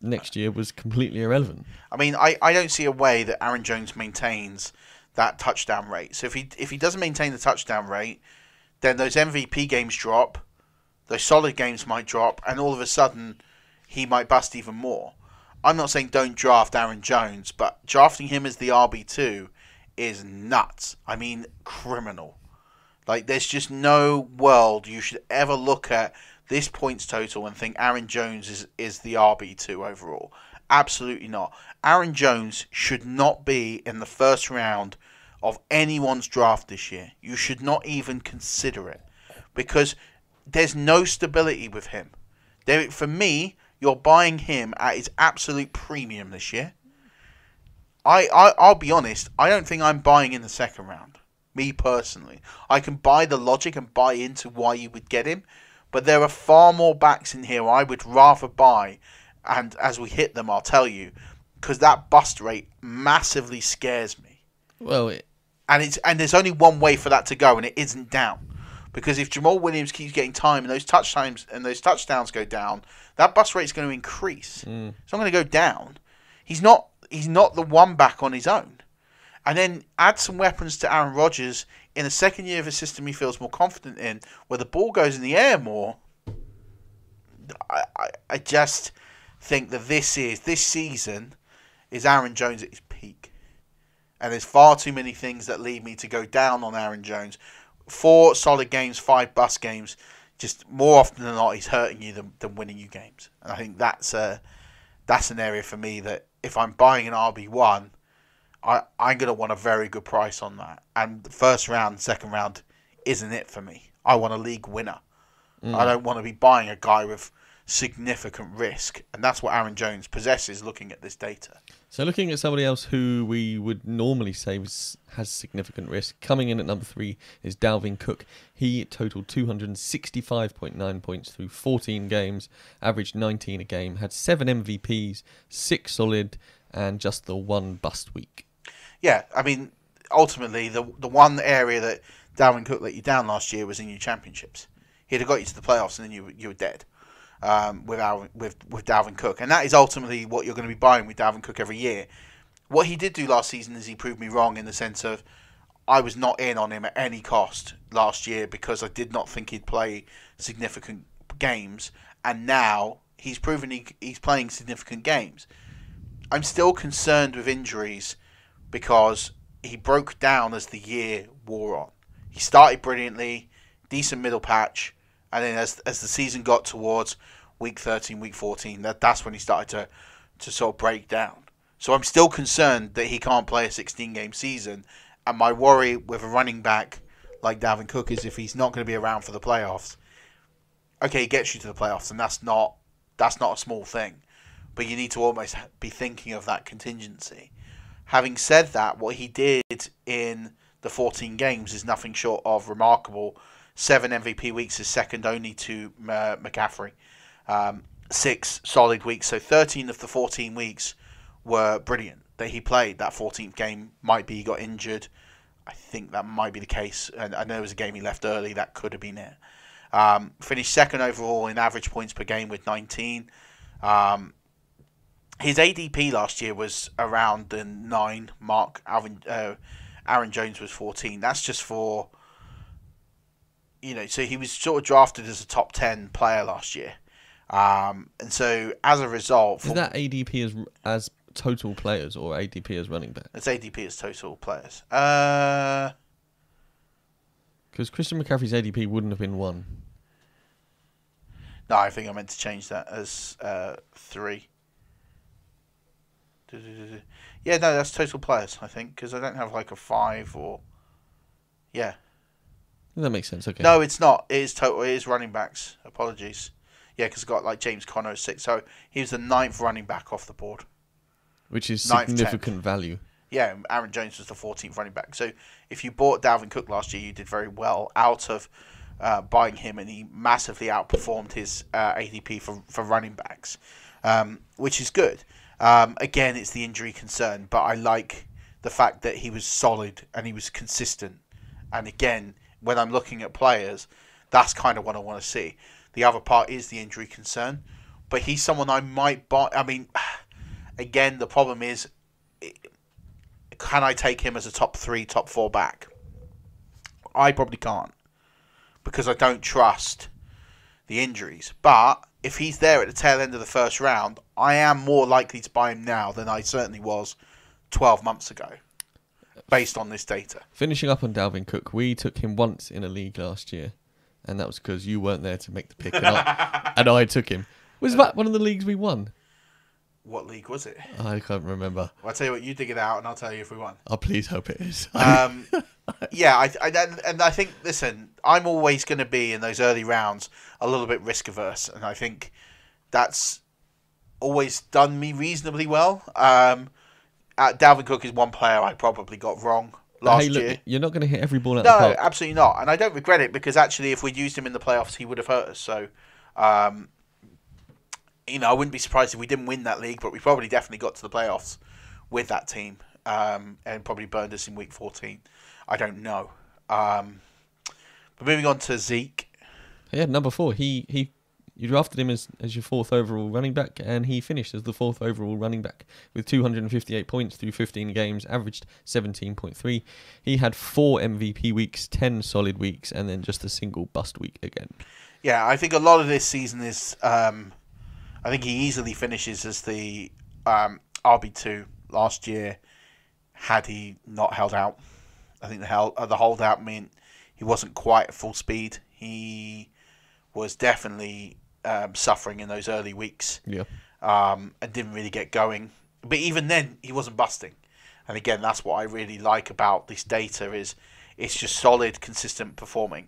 next year was completely irrelevant. I mean, I don't see a way that Aaron Jones maintains that touchdown rate. So if he doesn't maintain the touchdown rate, then those MVP games drop, those solid games might drop, and all of a sudden he might bust even more. I'm not saying don't draft Aaron Jones, but drafting him as the RB2 is nuts. I mean, criminal. Like, there's just no world you should ever look at this points total and think Aaron Jones is the RB2 overall. Absolutely not. Aaron Jones should not be in the first round of anyone's draft this year. You should not even consider it, because there's no stability with him. For me, you're buying him at his absolute premium this year. I'll be honest, I don't think I'm buying in the second round. Me personally. I can buy the logic and buy into why you would get him, but there are far more backs in here I would rather buy, and as we hit them I'll tell you, because that bust rate massively scares me. Well, and there's only one way for that to go, and it isn't down. Because if Jamal Williams keeps getting time and those touchdowns go down, that bust rate is going to increase. It's not going to go down. He's not the one back on his own. And then add some weapons to Aaron Rodgers in the second year of a system he feels more confident in, where the ball goes in the air more. I just think that this season is Aaron Jones at his peak. And there's far too many things that lead me to go down on Aaron Jones. 4 solid games, 5 bust games. Just more often than not, he's hurting you than winning you games. And I think that's an area for me that if I'm buying an RB1, I'm going to want a very good price on that. And the first round, second round isn't it for me. I want a league winner. I don't want to be buying a guy with significant risk. And that's what Aaron Jones possesses looking at this data. So looking at somebody else who we would normally say has significant risk, coming in at number 3 is Dalvin Cook. He totaled 265.9 points through 14 games, averaged 19 a game, had 7 MVPs, 6 solid, and just the 1 bust week. Yeah, I mean, ultimately, the one area that Dalvin Cook let you down last year was in your championships. He'd have got you to the playoffs, and then you were dead. With Dalvin Cook, and that is ultimately what you're going to be buying with Dalvin Cook every year. What he did do last season is he proved me wrong in the sense of I was not in on him at any cost last year because I did not think he'd play significant games, and now he's proven he's playing significant games. I'm still concerned with injuries because he broke down as the year wore on. He started brilliantly, decent middle patch, and then as the season got towards week 13, week 14, that's when he started to sort of break down. So I'm still concerned that he can't play a 16-game season. And my worry with a running back like Dalvin Cook is if he's not going to be around for the playoffs, okay, he gets you to the playoffs, and that's not a small thing. But you need to almost be thinking of that contingency. Having said that, what he did in the 14 games is nothing short of remarkable. 7 MVP weeks is second only to McCaffrey. 6 solid weeks. So 13 of the 14 weeks were brilliant that he played. That 14th game might be he got injured. I think that might be the case. And I know there was a game he left early. That could have been it. Finished second overall in average points per game with 19. His ADP last year was around the 9 mark. Aaron Jones was 14. That's just for, so he was sort of drafted as a top 10 player last year. And so as a result... Is that ADP as total players or ADP as running back? It's ADP as total players. Because Christian McCaffrey's ADP wouldn't have been 1. No, I think I meant to change that as 3. Yeah, no, that's total players, I think, because I don't have like a 5 or... Yeah. That makes sense, okay. No, it's not. It is total. It is running backs. Apologies. Yeah, because I've got like James Conner as 6. So he was the 9th running back off the board. Which is significant value. Yeah, Aaron Jones was the 14th running back. So if you bought Dalvin Cook last year, you did very well out of buying him, and he massively outperformed his ADP for running backs, which is good. Again, it's the injury concern, but I like the fact that he was solid and he was consistent. And again, when I'm looking at players, that's kind of what I want to see. The other part is the injury concern, but he's someone I might buy. I mean, again, the problem is, can I take him as a top 3, top 4 back? I probably can't, because I don't trust the injuries. But if he's there at the tail end of the first round, I am more likely to buy him now than I certainly was 12 months ago, based on this data. Finishing up on Dalvin Cook, we took him once in a league last year, and that was because you weren't there to make the pick, and I took him. Was that one of the leagues we won? What league was it? I can't remember. Well, I'll tell you what, you dig it out and I'll tell you if we won. Oh, please hope it is. Yeah, I think, listen, I'm always going to be, in those early rounds, a little bit risk averse, and I think that's always done me reasonably well. Dalvin Cook is one player I probably got wrong last year. You're not going to hit every ball out the park. No, absolutely not. And I don't regret it, because actually if we'd used him in the playoffs, he would have hurt us. So, I wouldn't be surprised if we didn't win that league, but we probably definitely got to the playoffs with that team, and probably burned us in week 14. I don't know. But moving on to Zeke. Yeah, number 4. You drafted him as your 4th overall running back, and he finished as the 4th overall running back with 258 points through 15 games, averaged 17.3. He had 4 MVP weeks, 10 solid weeks, and then just a single bust week again. Yeah, I think a lot of this season is... I think he easily finishes as the RB2 last year, had he not held out. I think the holdout meant he wasn't quite at full speed. He was definitely suffering in those early weeks. Yeah. And didn't really get going. But even then, he wasn't busting. And again, that's what I really like about this data, is it's just solid, consistent performing.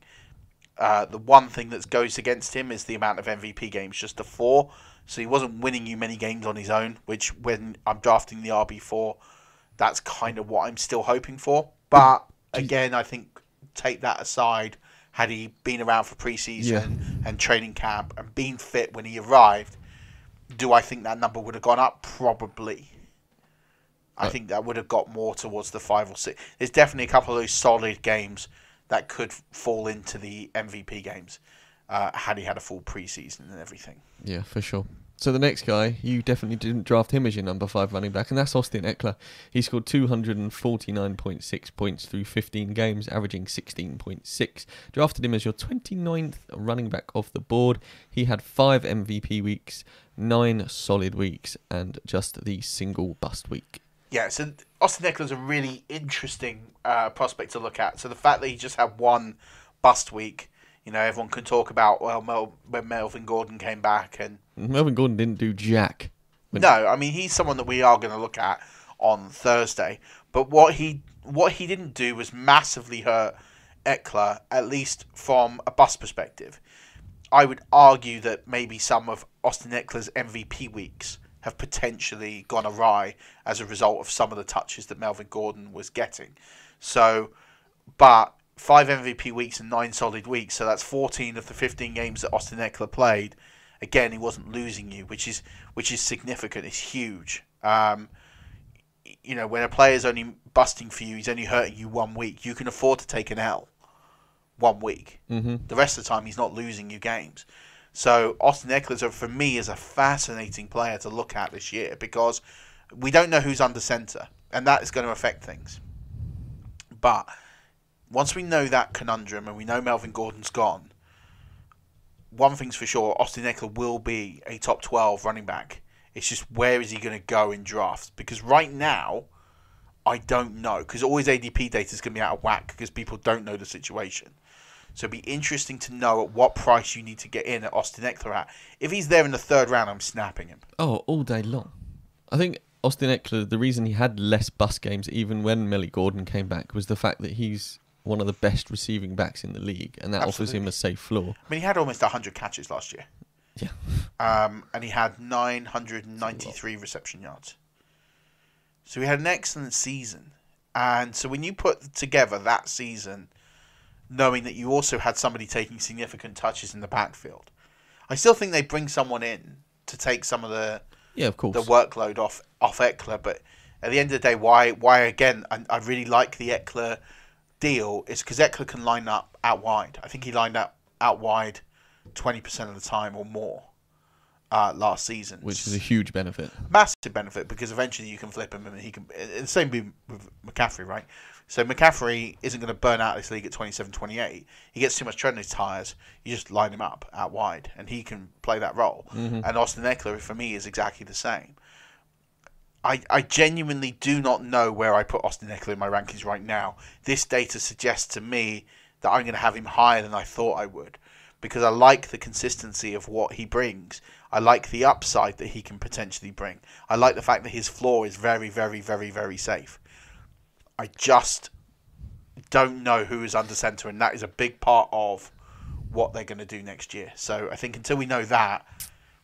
The one thing that goes against him is the amount of MVP games, just a 4. So he wasn't winning you many games on his own, which when I'm drafting the RB4, that's kind of what I'm still hoping for. But again, I think take that aside, had he been around for preseason and training camp and been fit when he arrived, do I think that number would have gone up? Probably. I think that would have got more towards the 5 or 6. There's definitely a couple of those solid games that could fall into the MVP games, had he had a full preseason and everything. Yeah, for sure. So the next guy, you definitely didn't draft him as your number 5 running back, and that's Austin Eckler. He scored 249.6 points through 15 games, averaging 16.6. Drafted him as your 29th running back off the board. He had 5 MVP weeks, 9 solid weeks, and just the single bust week. Yeah, so Austin Eckler's a really interesting prospect to look at. So the fact that he just had 1 bust week, everyone can talk about, when Melvin Gordon came back. And Melvin Gordon didn't do jack. No, I mean, he's someone that we are going to look at on Thursday. But what he didn't do was massively hurt Eckler, at least from a bust perspective. I would argue that maybe some of Austin Eckler's MVP weeks have potentially gone awry as a result of some of the touches that Melvin Gordon was getting. So, but 5 MVP weeks and 9 solid weeks, so that's 14 of the 15 games that Austin Eckler played. Again, he wasn't losing you, which is significant. It's huge. You know, when a player's only busting for you, he's only hurting you 1 week. You can afford to take an L 1 week. Mm-hmm. The rest of the time, he's not losing you games. So Austin Eckler, for me, is a fascinating player to look at this year because we don't know who's under center, and that is going to affect things. But once we know that conundrum and we know Melvin Gordon's gone, one thing's for sure, Austin Eckler will be a top 12 running back. It's just where is he going to go in drafts? Because right now, I don't know. Because all his ADP data is going to be out of whack because people don't know the situation. So it'd be interesting to know at what price you need to get in at Austin Eckler at. If he's there in the 3rd round, I'm snapping him. Oh, all day long. I think Austin Eckler, the reason he had less bust games even when Melly Gordon came back was the fact that he's one of the best receiving backs in the league, and that offers him a safe floor. I mean, he had almost 100 catches last year. Yeah. And he had 993 reception yards. So he had an excellent season. And so when you put together that season, knowing that you also had somebody taking significant touches in the backfield, I still think they bring someone in to take some of the of course, the workload off Eckler. But at the end of the day, why again, I really like the Eckler deal is because Eckler can line up out wide. I think he lined up out wide 20% of the time or more last season, which is a huge benefit, massive benefit, because eventually you can flip him and he can. The same with McCaffrey, right? So McCaffrey isn't going to burn out this league at 27-28. He gets too much tread in his tires. You just line him up out wide, and he can play that role. Mm-hmm. And Austin Eckler, for me, is exactly the same. I genuinely do not know where I put Austin Eckler in my rankings right now. This data suggests to me that I'm going to have him higher than I thought I would, because I like the consistency of what he brings. I like the upside that he can potentially bring. I like the fact that his floor is very, very, very, very safe. I just don't know who is under center, and that is a big part of what they're going to do next year. So I think until we know that,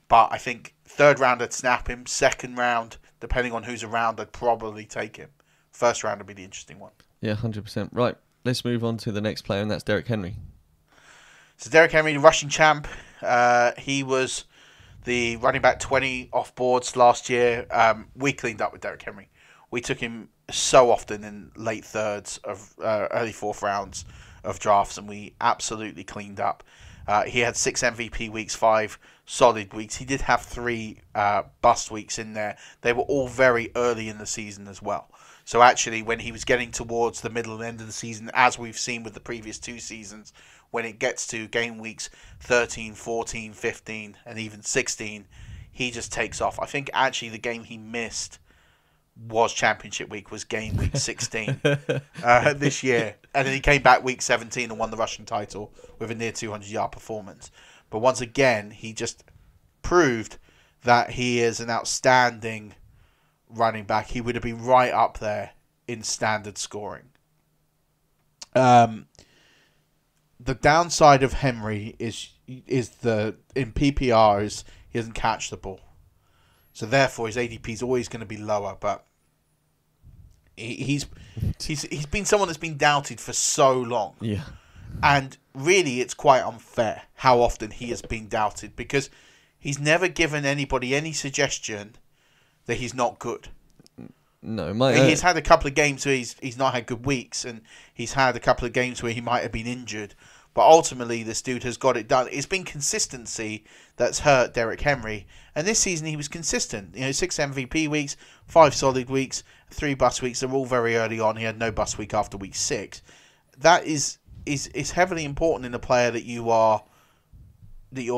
but I think 3rd round I'd snap him. 2nd round, depending on who's around, I'd probably take him. 1st round would be the interesting one. Yeah, 100%. Right, let's move on to the next player, and that's Derrick Henry. So Derrick Henry, the rushing champ, he was the running back 20 off boards last year. We cleaned up with Derrick Henry. We took him so often in late 3rds of early 4th rounds of drafts, and we absolutely cleaned up. He had 6 MVP weeks, 5 solid weeks. He did have 3 bust weeks in there. They were all very early in the season as well. So actually, when he was getting towards the middle and end of the season, as we've seen with the previous 2 seasons, when it gets to game weeks 13, 14, 15, and even 16, he just takes off. I think actually the game he missed was championship week, was game week 16 this year. And then he came back week 17 and won the rushing title with a near 200-yard performance. But once again, he just proved that he is an outstanding running back. He would have been right up there in standard scoring. The downside of Henry is the in PPR is he doesn't catch the ball. So therefore his ADP is always going to be lower, but he's been someone that's been doubted for so long. Yeah. And really it's quite unfair how often he has been doubted, because he's never given anybody any suggestion that he's not good. No, he's had a couple of games where he's not had good weeks, and he's had a couple of games where he might have been injured. But ultimately, this dude has got it done. It's been consistency that's hurt Derrick Henry. And this season, he was consistent. 6 MVP weeks, 5 solid weeks, 3 bust weeks. They're all very early on. He had no bust week after week 6. That is heavily important in a player that you're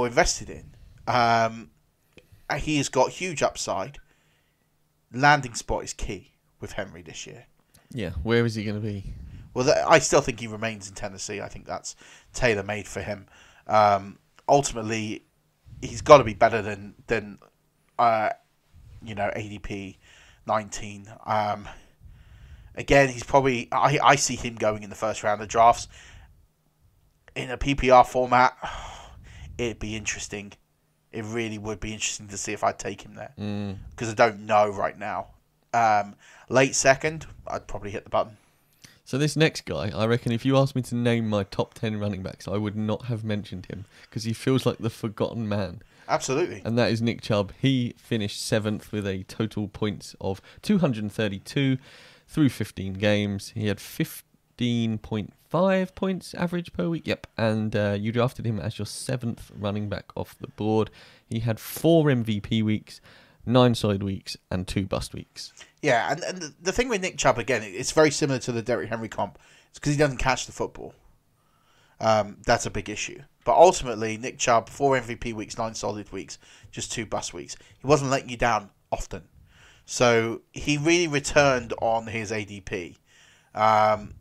invested in. He has got huge upside. Landing spot is key with Henry this year. Yeah, where is he going to be? Well, I still think he remains in Tennessee. I think that's tailor-made for him. Ultimately, he's got to be better than ADP 19. Again, he's probably... I see him going in the 1st round of drafts. In a PPR format, it'd be interesting. It really would be interesting to see if I'd take him there. Because I don't know right now. Late second, I'd probably hit the button. So this next guy, I reckon if you asked me to name my top 10 running backs, I would not have mentioned him because he feels like the forgotten man. Absolutely. And that is Nick Chubb. He finished 7th with a total points of 232 through 15 games. He had 15.5 points average per week. Yep. And you drafted him as your 7th running back off the board. He had 4 MVP weeks, 9 solid weeks, and 2 bust weeks. Yeah, and the thing with Nick Chubb, again, it's very similar to the Derrick Henry comp. It's because he doesn't catch the football. That's a big issue. But ultimately, Nick Chubb, 4 MVP weeks, 9 solid weeks, just 2 bust weeks. He wasn't letting you down often. So he really returned on his ADP.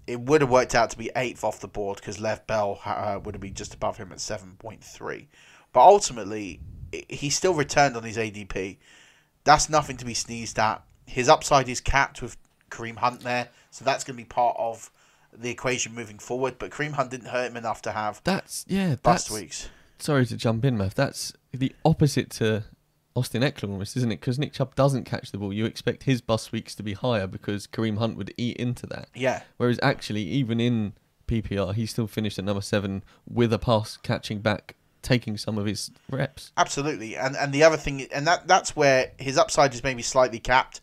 It would have worked out to be 8th off the board because Lev Bell would have been just above him at 7.3. But ultimately, he still returned on his ADP. That's nothing to be sneezed at. His upside is capped with Kareem Hunt there, so that's going to be part of the equation moving forward. But Kareem Hunt didn't hurt him enough to have bust weeks. Sorry to jump in, Murf. That's the opposite to Austin Eckler almost, isn't it? Because Nick Chubb doesn't catch the ball. You expect his bust weeks to be higher because Kareem Hunt would eat into that. Yeah. Whereas actually, even in PPR, he still finished at number 7 with a pass catching back, taking some of his reps. Absolutely. And the other thing, and that's where his upside is maybe slightly capped,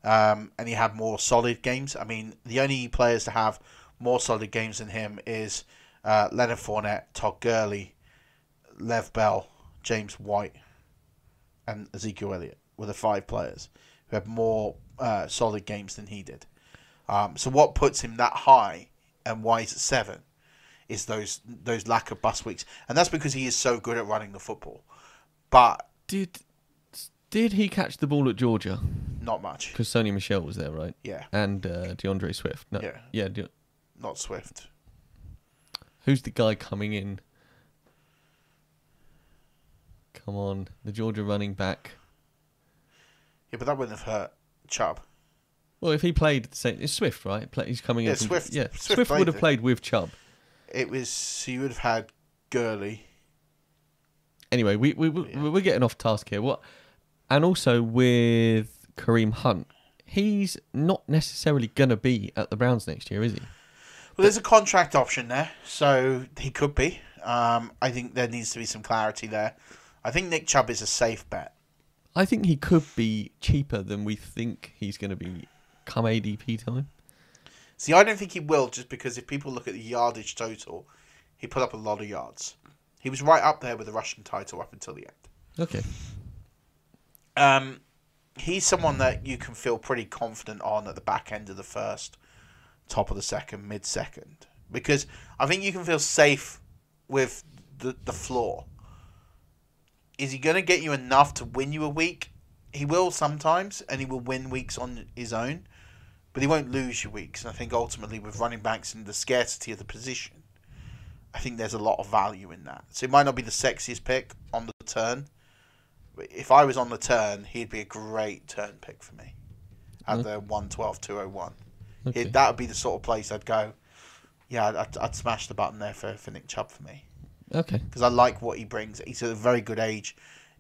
and he had more solid games. I mean, the only players to have more solid games than him is Leonard Fournette, Todd Gurley, Lev Bell, James White, and Ezekiel Elliott were the 5 players who had more solid games than he did. So what puts him that high and why he's at 7 is those lack of bust weeks. And that's because he is so good at running the football. But Did he catch the ball at Georgia? Not much. Because Sony Michel was there, right? Yeah. And DeAndre Swift. No. Yeah. Yeah. Not Swift. Who's the guy coming in? Come on. The Georgia running back. Yeah, but that wouldn't have hurt Chubb. Well, if he played the same... It's Swift, right? He's coming in. Swift. Yeah, Swift would have played with Chubb. It was... You would have had Gurley. Anyway, we're getting off task here. And also with Kareem Hunt, he's not necessarily going to be at the Browns next year, is he? Well, there's a contract option there, so he could be. I think there needs to be some clarity there. I think Nick Chubb is a safe bet. I think he could be cheaper than we think he's going to be come ADP time. See, I don't think he will, just because if people look at the yardage total, he put up a lot of yards. He was right up there with the rushing title up until the end. Okay. He's someone that you can feel pretty confident on at the back end of the first, top of the second, mid-second. Because I think you can feel safe with the floor. Is he going to get you enough to win you a week? He will sometimes, and he will win weeks on his own. But he won't lose you weeks. And I think ultimately with running backs and the scarcity of the position, I think there's a lot of value in that. So it might not be the sexiest pick on the turn. But if I was on the turn, he'd be a great turn pick for me. At the 112, 201. Okay. That would be the sort of place I'd go, yeah, I'd smash the button there for Nick Chubb for me. Okay. Because I like what he brings. He's at a very good age.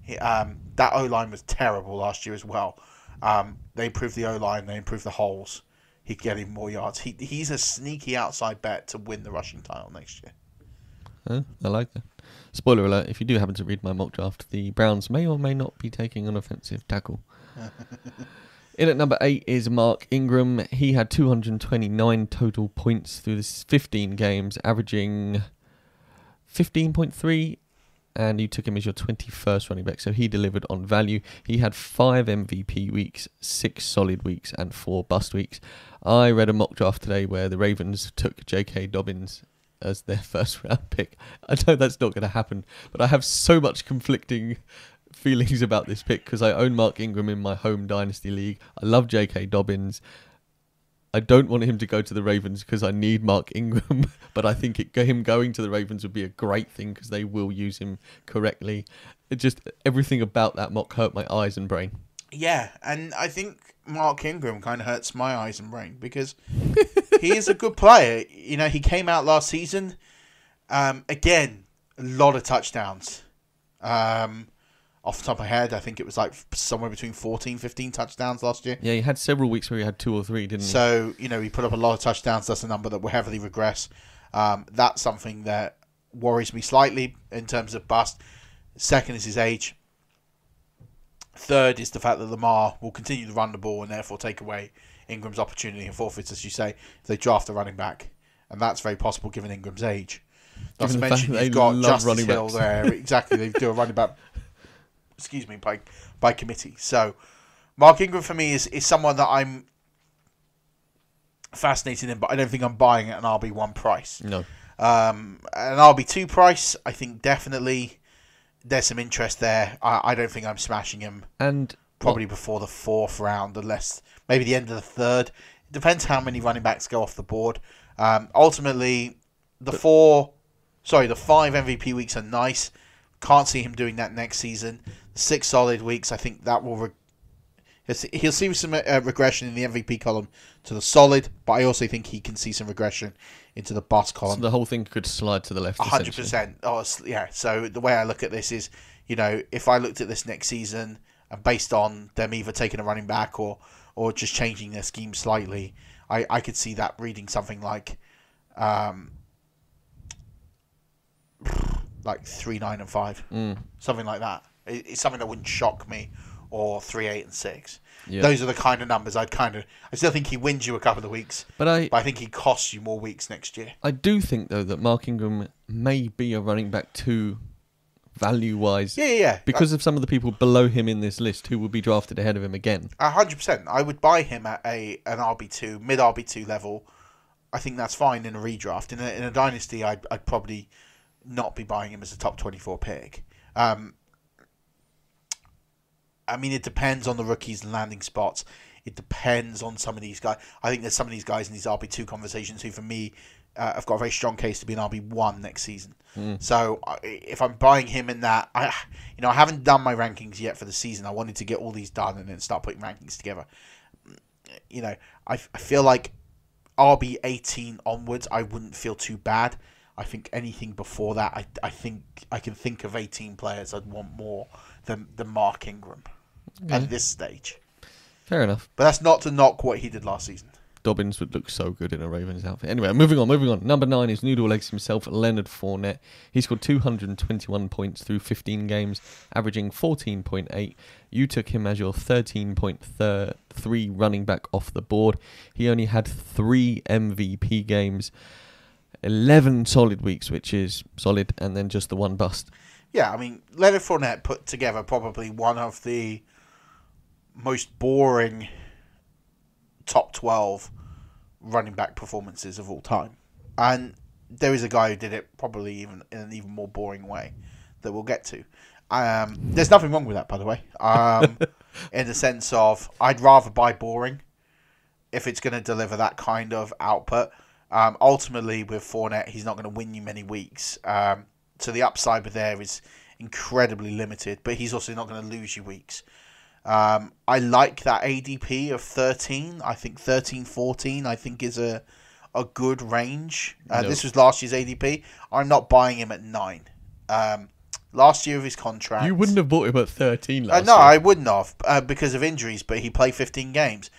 That O-line was terrible last year as well. They improved the O-line. They improved the holes. He'd get him more yards. He's a sneaky outside bet to win the rushing title next year. I like that. Spoiler alert, if you do happen to read my mock draft, the Browns may or may not be taking an offensive tackle. In at number 8 is Mark Ingram. He had 229 total points through this 15 games, averaging 15.3, and you took him as your 21st running back, so he delivered on value. He had 5 MVP weeks, 6 solid weeks, and 4 bust weeks. I read a mock draft today where the Ravens took JK Dobbins as their first round pick. I know that's not going to happen, but I have so much conflicting feelings about this pick because I own Mark Ingram in my home dynasty league. I love JK Dobbins. I don't want him to go to the Ravens because I need Mark Ingram, but I think him going to the Ravens would be a great thing because they will use him correctly. It just, everything about that mock hurt my eyes and brain. Yeah, and I think Mark Ingram kind of hurts my eyes and brain because he is a good player. You know, he came out last season. Again, a lot of touchdowns. Off the top of my head, I think it was like somewhere between 14, 15 touchdowns last year. Yeah, he had several weeks where he had 2 or 3, didn't he? So, he put up a lot of touchdowns. That's a number that will heavily regress. That's something that worries me slightly in terms of bust. Second is his age. Third is the fact that Lamar will continue to run the ball and therefore take away Ingram's opportunity. And fourth is, as you say, if they draft a running back. And that's very possible given Ingram's age. Not to mention you've got Justice Hill there. Exactly, they do a running back, by committee. So Mark Ingram for me is someone that I'm fascinated in, but I don't think I'm buying at an RB1 price. No. An RB2 price, I think definitely there's some interest there. I don't think I'm smashing him. And probably before the 4th round, unless maybe the end of the 3rd. It depends how many running backs go off the board. Ultimately, the 5 MVP weeks are nice. Can't see him doing that next season. The 6 solid weeks, I think that will... He'll see some regression in the MVP column to the solid, but I also think he can see some regression into the bust column. So the whole thing could slide to the left. 100%. Oh, yeah. So the way I look at this is, if I looked at this next season and based on them either taking a running back or just changing their scheme slightly, I could see that reading something like 3, 9, and 5, something like that. It's something that wouldn't shock me. Or 3, 8, and 6. Yeah. Those are the kind of numbers I still think he wins you a couple of weeks, but I think he costs you more weeks next year. I do think though that Mark Ingram may be a running back 2 value wise. Yeah. Because of some of the people below him in this list who will be drafted ahead of him again. 100%. I would buy him at an RB2, mid RB2 level. I think that's fine in a redraft. In a dynasty, I'd probably not be buying him as a top 24 pick. It depends on the rookies and landing spots. It depends on some of these guys. I think there's some of these guys in these RB2 conversations who, for me, have got a very strong case to be an RB1 next season. So if I'm buying him in that, I haven't done my rankings yet for the season. I wanted to get all these done and then start putting rankings together. I feel like RB18 onwards, I wouldn't feel too bad. I think anything before that, I think I can think of 18 players I'd want more than Mark Ingram at this stage. Fair enough. But that's not to knock what he did last season. Dobbins would look so good in a Ravens outfit. Anyway, moving on. Number 9 is Noodle Legs himself, Leonard Fournette. He scored 221 points through 15 games, averaging 14.8. You took him as your 13.3 running back off the board. He only had 3 MVP games, 11 solid weeks, which is solid, and then just the 1 bust. Yeah, Leonard Fournette put together probably one of the most boring top 12 running back performances of all time. And there is a guy who did it probably even in an even more boring way that we'll get to. There's nothing wrong with that, by the way. In the sense of, I'd rather buy boring if it's going to deliver that kind of output. Ultimately, with Fournette, he's not going to win you many weeks. So the upside with there is incredibly limited, but he's also not going to lose you weeks. I like that ADP of 13. I think 13, 14, I think is a good range. This was last year's ADP. I'm not buying him at 9. Last year of his contract. You wouldn't have bought him at 13 last year. No, I wouldn't have because of injuries, but he played 15 games.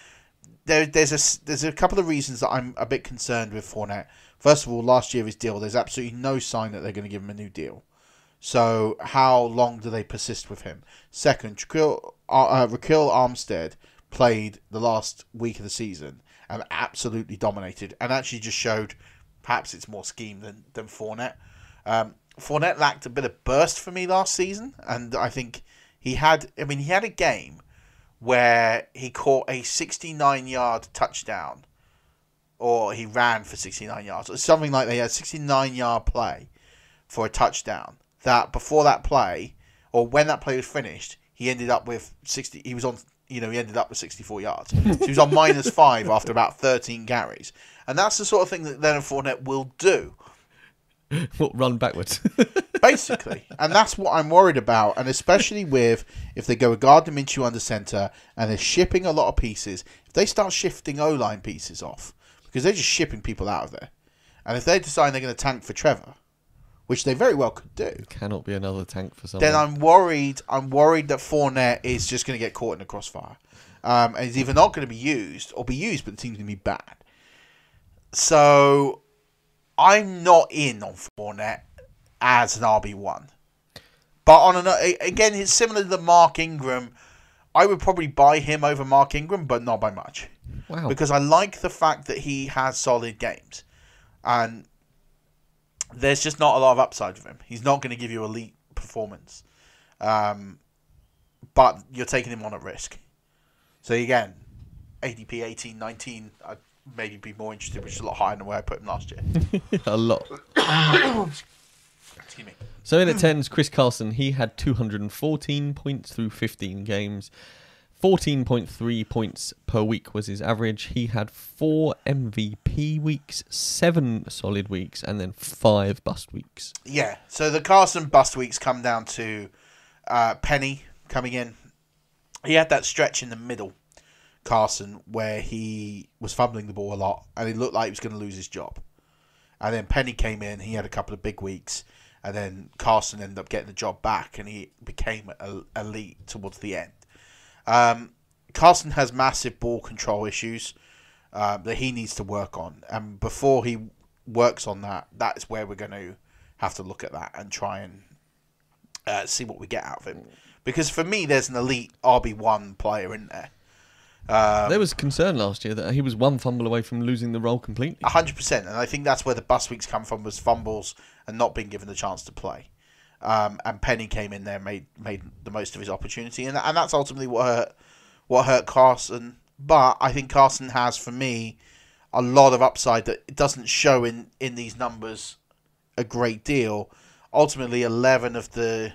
There's a couple of reasons that I'm a bit concerned with Fournette. First of all, last year of his deal, there's absolutely no sign that they're going to give him a new deal. So how long do they persist with him? Second, Raquel Armstead played the last week of the season and absolutely dominated and actually just showed perhaps it's more scheme than Fournette. Fournette lacked a bit of burst for me last season, and I think he had a game where he caught a 69-yard touchdown, or he ran for 69 yards, or something like that. He had a 69-yard play for a touchdown. That before that play, or when that play was finished, he ended up with 60. He was on, he ended up with 64 yards. So he was on -5 after about 13 carries, and that's the sort of thing that Leonard Fournette will do. Run backwards. Basically. And that's what I'm worried about. And especially with, if they go a Gardner Minshew under center and they're shipping a lot of pieces, if they start shifting O-line pieces off, because they're just shipping people out of there. And if they decide they're going to tank for Trevor, which they very well could do, cannot be another tank for someone. then I'm worried that Fournette is just going to get caught in the crossfire. And he's either not going to be used, or be used, but the team's going to be bad. So I'm not in on Fournette as an RB1. But again, it's similar to the Mark Ingram. I would probably buy him over Mark Ingram, but not by much. Wow. Because I like the fact that he has solid games. And there's just not a lot of upside with him. He's not going to give you elite performance. But you're taking him on at risk. So again, ADP 18, 19, I'd maybe be more interested, which is a lot higher than where I put him last year. A lot. Excuse me. So in at 10's Chris Carson. He had 214 points through 15 games. 14.3 points per week was his average. He had 4 MVP weeks, 7 solid weeks, and then 5 bust weeks. Yeah, so the Carson bust weeks come down to Penny coming in. He had that stretch in the middle, Carson, where he was fumbling the ball a lot, and it looked like he was going to lose his job. And then Penny came in, he had a couple of big weeks, and then Carson ended up getting the job back, and he became elite towards the end. Carson has massive ball control issues that he needs to work on. And before he works on that, that's where we're going to have to look at that and try and see what we get out of him. Because for me, there's an elite RB1 player in there. There was concern last year that he was one fumble away from losing the role completely. 100%. And I think that's where the bust weeks come from, was fumbles and not being given the chance to play. And Penny came in there and made the most of his opportunity. And that's ultimately what hurt Carson. But I think Carson has, for me, a lot of upside that it doesn't show in these numbers a great deal. Ultimately, 11 of the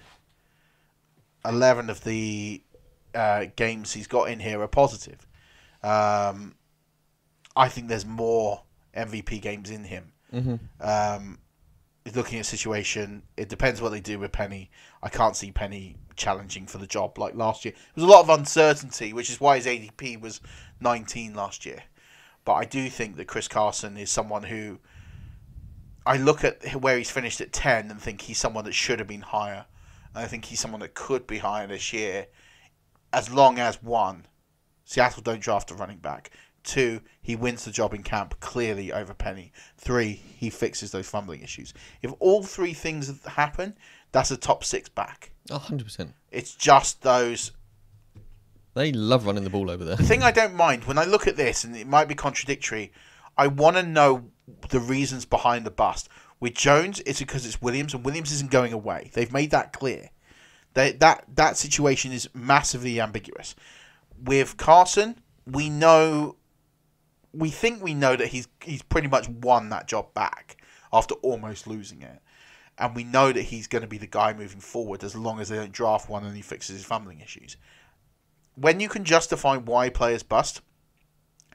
games he's got in here are positive. I think there's more MVP games in him. Mm-hmm. Looking at a situation, it depends what they do with Penny. I can't see Penny challenging for the job like last year. There was a lot of uncertainty, which is why his ADP was 19 last year. But I do think that Chris Carson is someone who, I look at where he's finished at 10 and think he's someone that should have been higher. And I think he's someone that could be higher this year, as long as, 1, Seattle don't draft a running back. 2, he wins the job in camp clearly over Penny. 3, he fixes those fumbling issues. If all 3 things happen, that's a top 6 back. 100%. It's just those. They love running the ball over there. The thing I don't mind, when I look at this, and it might be contradictory, I want to know the reasons behind the bust. With Jones, it's because it's Williams, and Williams isn't going away. They've made that clear. That situation is massively ambiguous. With Carson, we think we know that he's pretty much won that job back after almost losing it. And we know that he's going to be the guy moving forward as long as they don't draft one and he fixes his fumbling issues. When you can justify why players bust,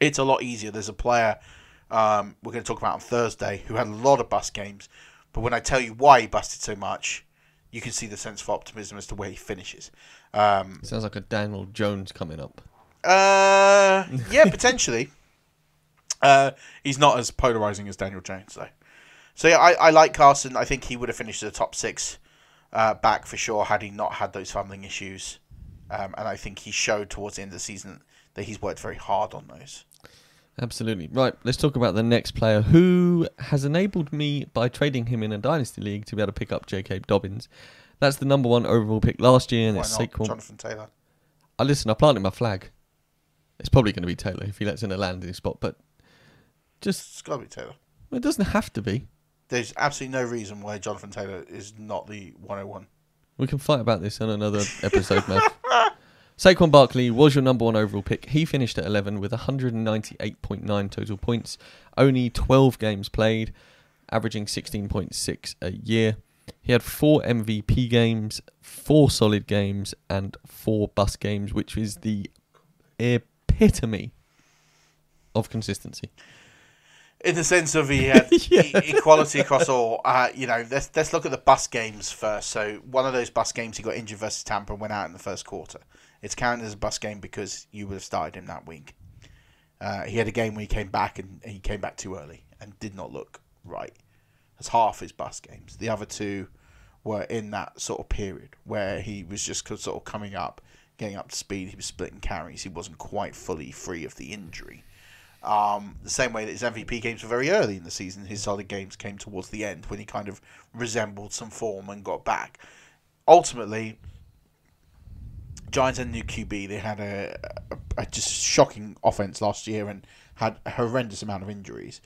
it's a lot easier. There's a player we're going to talk about on Thursday who had a lot of bust games, but when I tell you why he busted so much, you can see the sense of optimism as to where he finishes. Sounds like a Daniel Jones coming up. Yeah, potentially. He's not as polarizing as Daniel Jones, though. So yeah, I like Carson. I think he would have finished the top 6 back for sure had he not had those fumbling issues. And I think he showed towards the end of the season that he's worked very hard on those. Absolutely. Right, let's talk about the next player who has enabled me, by trading him in a Dynasty League, to be able to pick up JK Dobbins. That's the number 1 overall pick last year, and Why it's not Saquon. Jonathan Taylor? I planted my flag. It's probably going to be Taylor if he lets in a landing spot, but It's got to be Taylor. it doesn't have to be. There's absolutely no reason why Jonathan Taylor is not the 101. We can fight about this on another episode, Murf. Saquon Barkley was your number 1 overall pick. He finished at 11 with 198.9 total points, only 12 games played, averaging 16.6 a year. He had 4 MVP games, 4 solid games, and 4 bust games, which is the epitome of consistency. In the sense of he had equality across all. Let's look at the bus games first. So one of those bus games, he got injured versus Tampa and went out in the first quarter. It's counted as a bus game because you would have started him that week. He had a game where he came back and he came back too early and did not look right. as half his bust games. The other two were in that sort of period where he was just sort of coming up, getting up to speed. He was splitting carries. He wasn't quite fully free of the injury. The same way that his MVP games were very early in the season. His solid games came towards the end when he kind of resembled some form and got back. Ultimately, Giants had a new QB. They had a just shocking offense last year and had a horrendous amount of injuries,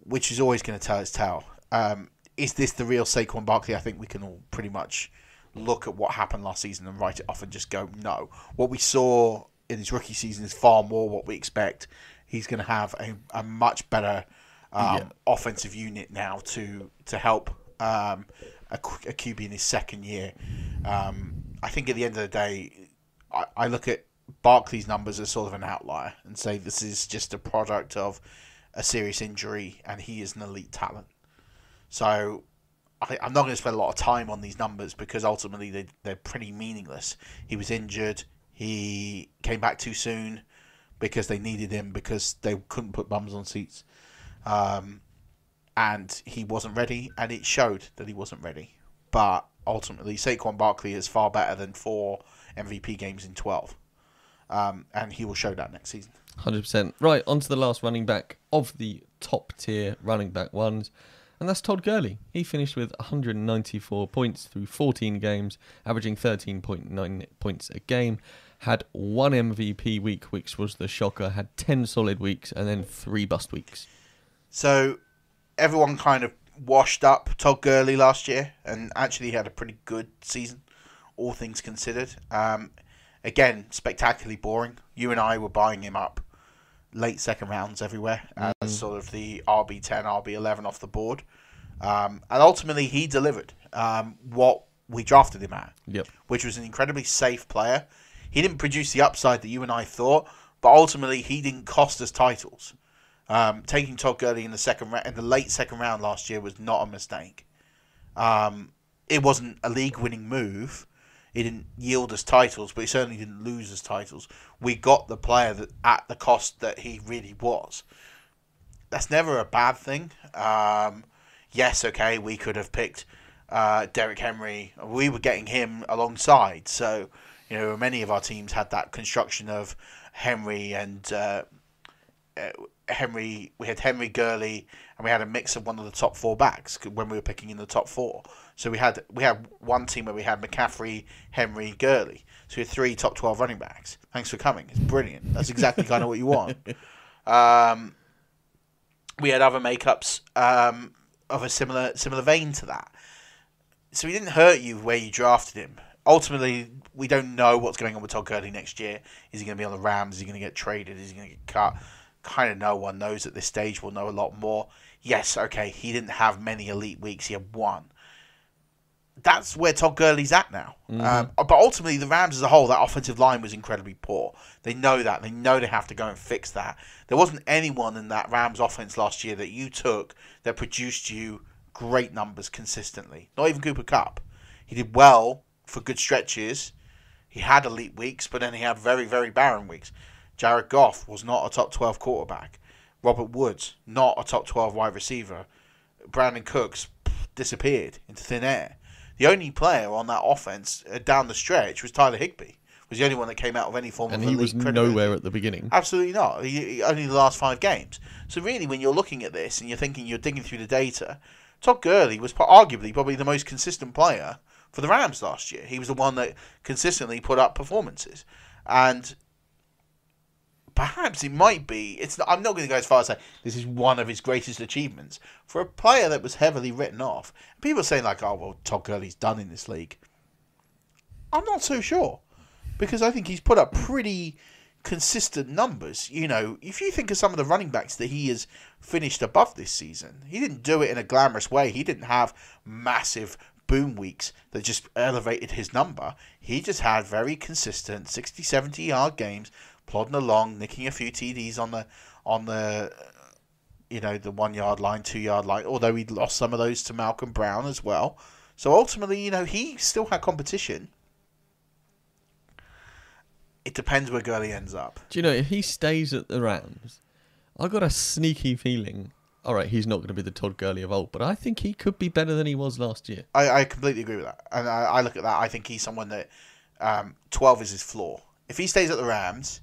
which is always going to tell its tale. Is this the real Saquon Barkley? I think we can all pretty much look at what happened last season and write it off and just go, no. What we saw in his rookie season is far more what we expect. He's going to have a much better offensive unit now to help a QB in his second year. I think at the end of the day, I look at Barkley's numbers as sort of an outlier and say this is just a product of a serious injury and he is an elite talent. So I'm not going to spend a lot of time on these numbers because ultimately they're pretty meaningless. He was injured. He came back too soon because they needed him because they couldn't put bums on seats. And he wasn't ready, and it showed that he wasn't ready. But ultimately, Saquon Barkley is far better than 4 MVP games in 12. And he will show that next season. 100%. Right, on to the last running back of the top-tier running back ones, and that's Todd Gurley. He finished with 194 points through 14 games, averaging 13.9 points a game. Had 1 MVP week, which was the shocker. Had 10 solid weeks and then 3 bust weeks. So everyone kind of washed up Todd Gurley last year and actually had a pretty good season, all things considered. Again, spectacularly boring. You and I were buying him up late second rounds everywhere as sort of the RB10, RB11 off the board. And ultimately he delivered what we drafted him at, which was an incredibly safe player. He didn't produce the upside that you and I thought, but ultimately he didn't cost us titles. Taking Todd Gurley in the late second round last year was not a mistake. It wasn't a league-winning move. It didn't yield us titles, but it certainly didn't lose us titles. We got the player that at the cost that he really was. That's never a bad thing. Yes, okay, we could have picked Derrick Henry. We were getting him alongside, so you know many of our teams had that construction of Henry and Henry. We had Henry, Gurley, and we had a mix of one of the top 4 backs when we were picking in the top 4. So we had one team where we had McCaffrey, Henry, Gurley. So we had 3 top 12 running backs. Thanks for coming. It's brilliant. That's exactly kind of what you want. We had other makeups of a similar vein to that. So he didn't hurt you where you drafted him. Ultimately, we don't know what's going on with Todd Gurley next year. Is he going to be on the Rams? Is he going to get traded? Is he going to get cut? Kind of no one knows at this stage. We'll know a lot more. Yes, okay, he didn't have many elite weeks. He had 1. That's where Todd Gurley's at now. But ultimately, the Rams as a whole, that offensive line was incredibly poor. They know that. They know they have to go and fix that. There wasn't anyone in that Rams offense last year that you took that produced you great numbers consistently. Not even Cooper Kupp. He did well for good stretches. He had elite weeks, but then he had very, very barren weeks. Jared Goff was not a top 12 quarterback. Robert Woods, not a top 12 wide receiver. Brandon Cooks disappeared into thin air. The only player on that offense down the stretch was Tyler Higbee. Was the only one that came out of any form of elite credibility. And he was nowhere at the beginning. Absolutely not. Only the last 5 games. So really, when you're looking at this and you're thinking, you're digging through the data, Todd Gurley was arguably probably the most consistent player for the Rams last year. He was the one that consistently put up performances. And perhaps it might be. I'm not going to go as far as say this is one of his greatest achievements for a player that was heavily written off. People are saying like, "Oh well, Todd Gurley's done in this league." I'm not so sure because I think he's put up pretty consistent numbers. You know, if you think of some of the running backs that he has finished above this season, he didn't do it in a glamorous way. He didn't have massive boom weeks that just elevated his number. He just had very consistent 60, 70 yard games. Plodding along, nicking a few TDs on the you know, the 1 yard line, 2 yard line, although he'd lost some of those to Malcolm Brown as well. So ultimately, you know, he still had competition. It depends where Gurley ends up. Do you know, if he stays at the Rams, I've got a sneaky feeling all right, he's not going to be the Todd Gurley of old, but I think he could be better than he was last year. I completely agree with that. And I look at that, I think he's someone that 12 is his floor. If he stays at the Rams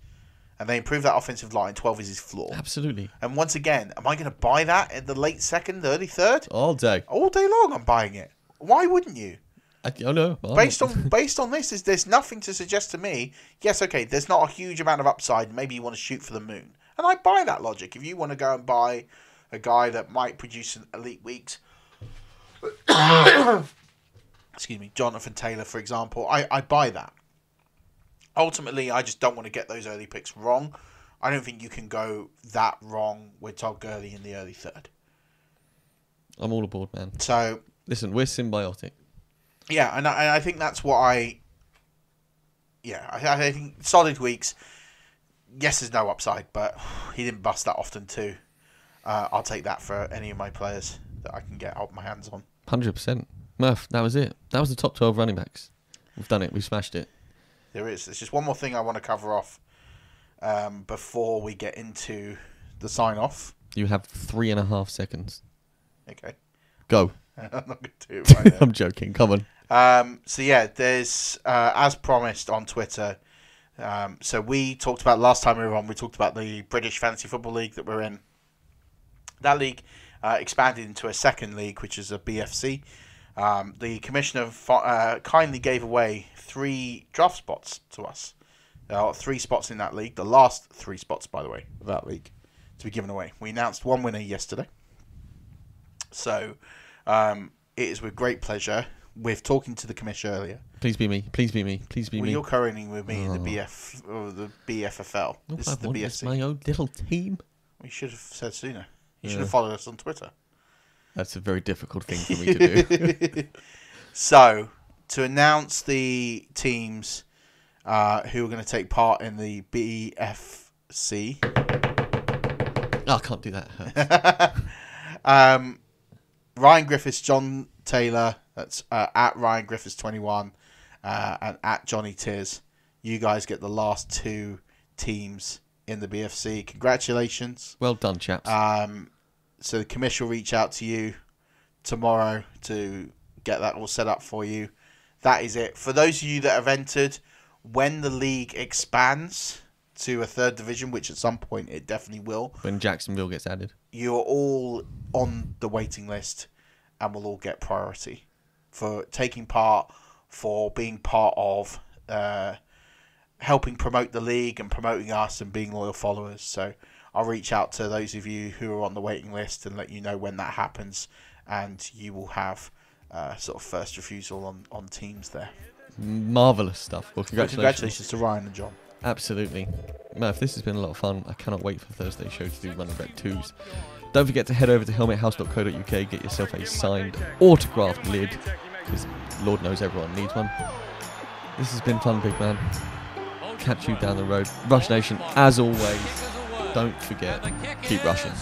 and they improve that offensive line, 12 is his floor. Absolutely. And once again, am I going to buy that in the late second, early third? All day. All day long I'm buying it. Why wouldn't you? I know. Based on this, there's nothing to suggest to me, yes, okay, there's not a huge amount of upside. Maybe you want to shoot for the moon. And I buy that logic. If you want to go and buy a guy that might produce an elite weeks, excuse me, Jonathan Taylor, for example, I buy that. Ultimately, I just don't want to get those early picks wrong. I don't think you can go that wrong with Todd Gurley in the early third. I'm all aboard, man. So listen, we're symbiotic. Yeah, and I think that's what I think solid weeks. Yes, there's no upside, but he didn't bust that often too. I'll take that for any of my players that I can get my hands on. 100%. Murf, that was it. That was the top 12 running backs. We've done it. We smashed it. There's just one more thing I want to cover off before we get into the sign-off. You have 3.5 seconds. Okay. Go. I'm not going to do it right now. I'm joking. Come on. So yeah, there's as promised on Twitter. So we talked about last time we were on. We talked about the British Fantasy Football League that we're in. That league expanded into a second league, which is a BFC. The commissioner kindly gave away 3 draft spots to us. 3 spots in that league. The last 3 spots, by the way, of that league to be given away. We announced one winner yesterday. So it is with great pleasure. We're talking to the commissioner earlier. Please be me. Please be me. Please be me. You're currently with me in the the BFFL. No, This is the BFC. It's my own little team. We should have said sooner. You should have followed us on Twitter. That's a very difficult thing for me to do. So, to announce the teams who are going to take part in the BFC. Oh, I can't do that. Ryan Griffiths, John Taylor, that's at Ryan Griffiths 21, and at Johnny Tiz. You guys get the last 2 teams in the BFC. Congratulations. Well done, chaps. So the commission will reach out to you tomorrow to get that all set up for you. That is it. For those of you that have entered, when the league expands to a 3rd division, which at some point it definitely will. When Jacksonville gets added. You are all on the waiting list and will all get priority for taking part, for being part of helping promote the league and promoting us and being loyal followers. So I'll reach out to those of you who are on the waiting list and let you know when that happens, and you will have sort of first refusal on teams there. Marvellous stuff. Well, Congratulations to Ryan and John. Absolutely. Murph, this has been a lot of fun. I cannot wait for Thursday's show to do running back 2s. Don't forget to head over to helmethouse.co.uk, get yourself a signed, autographed lid, because Lord knows everyone needs one. This has been fun, big man. Catch you down the road. Rush Nation, as always, don't forget, keep rushing.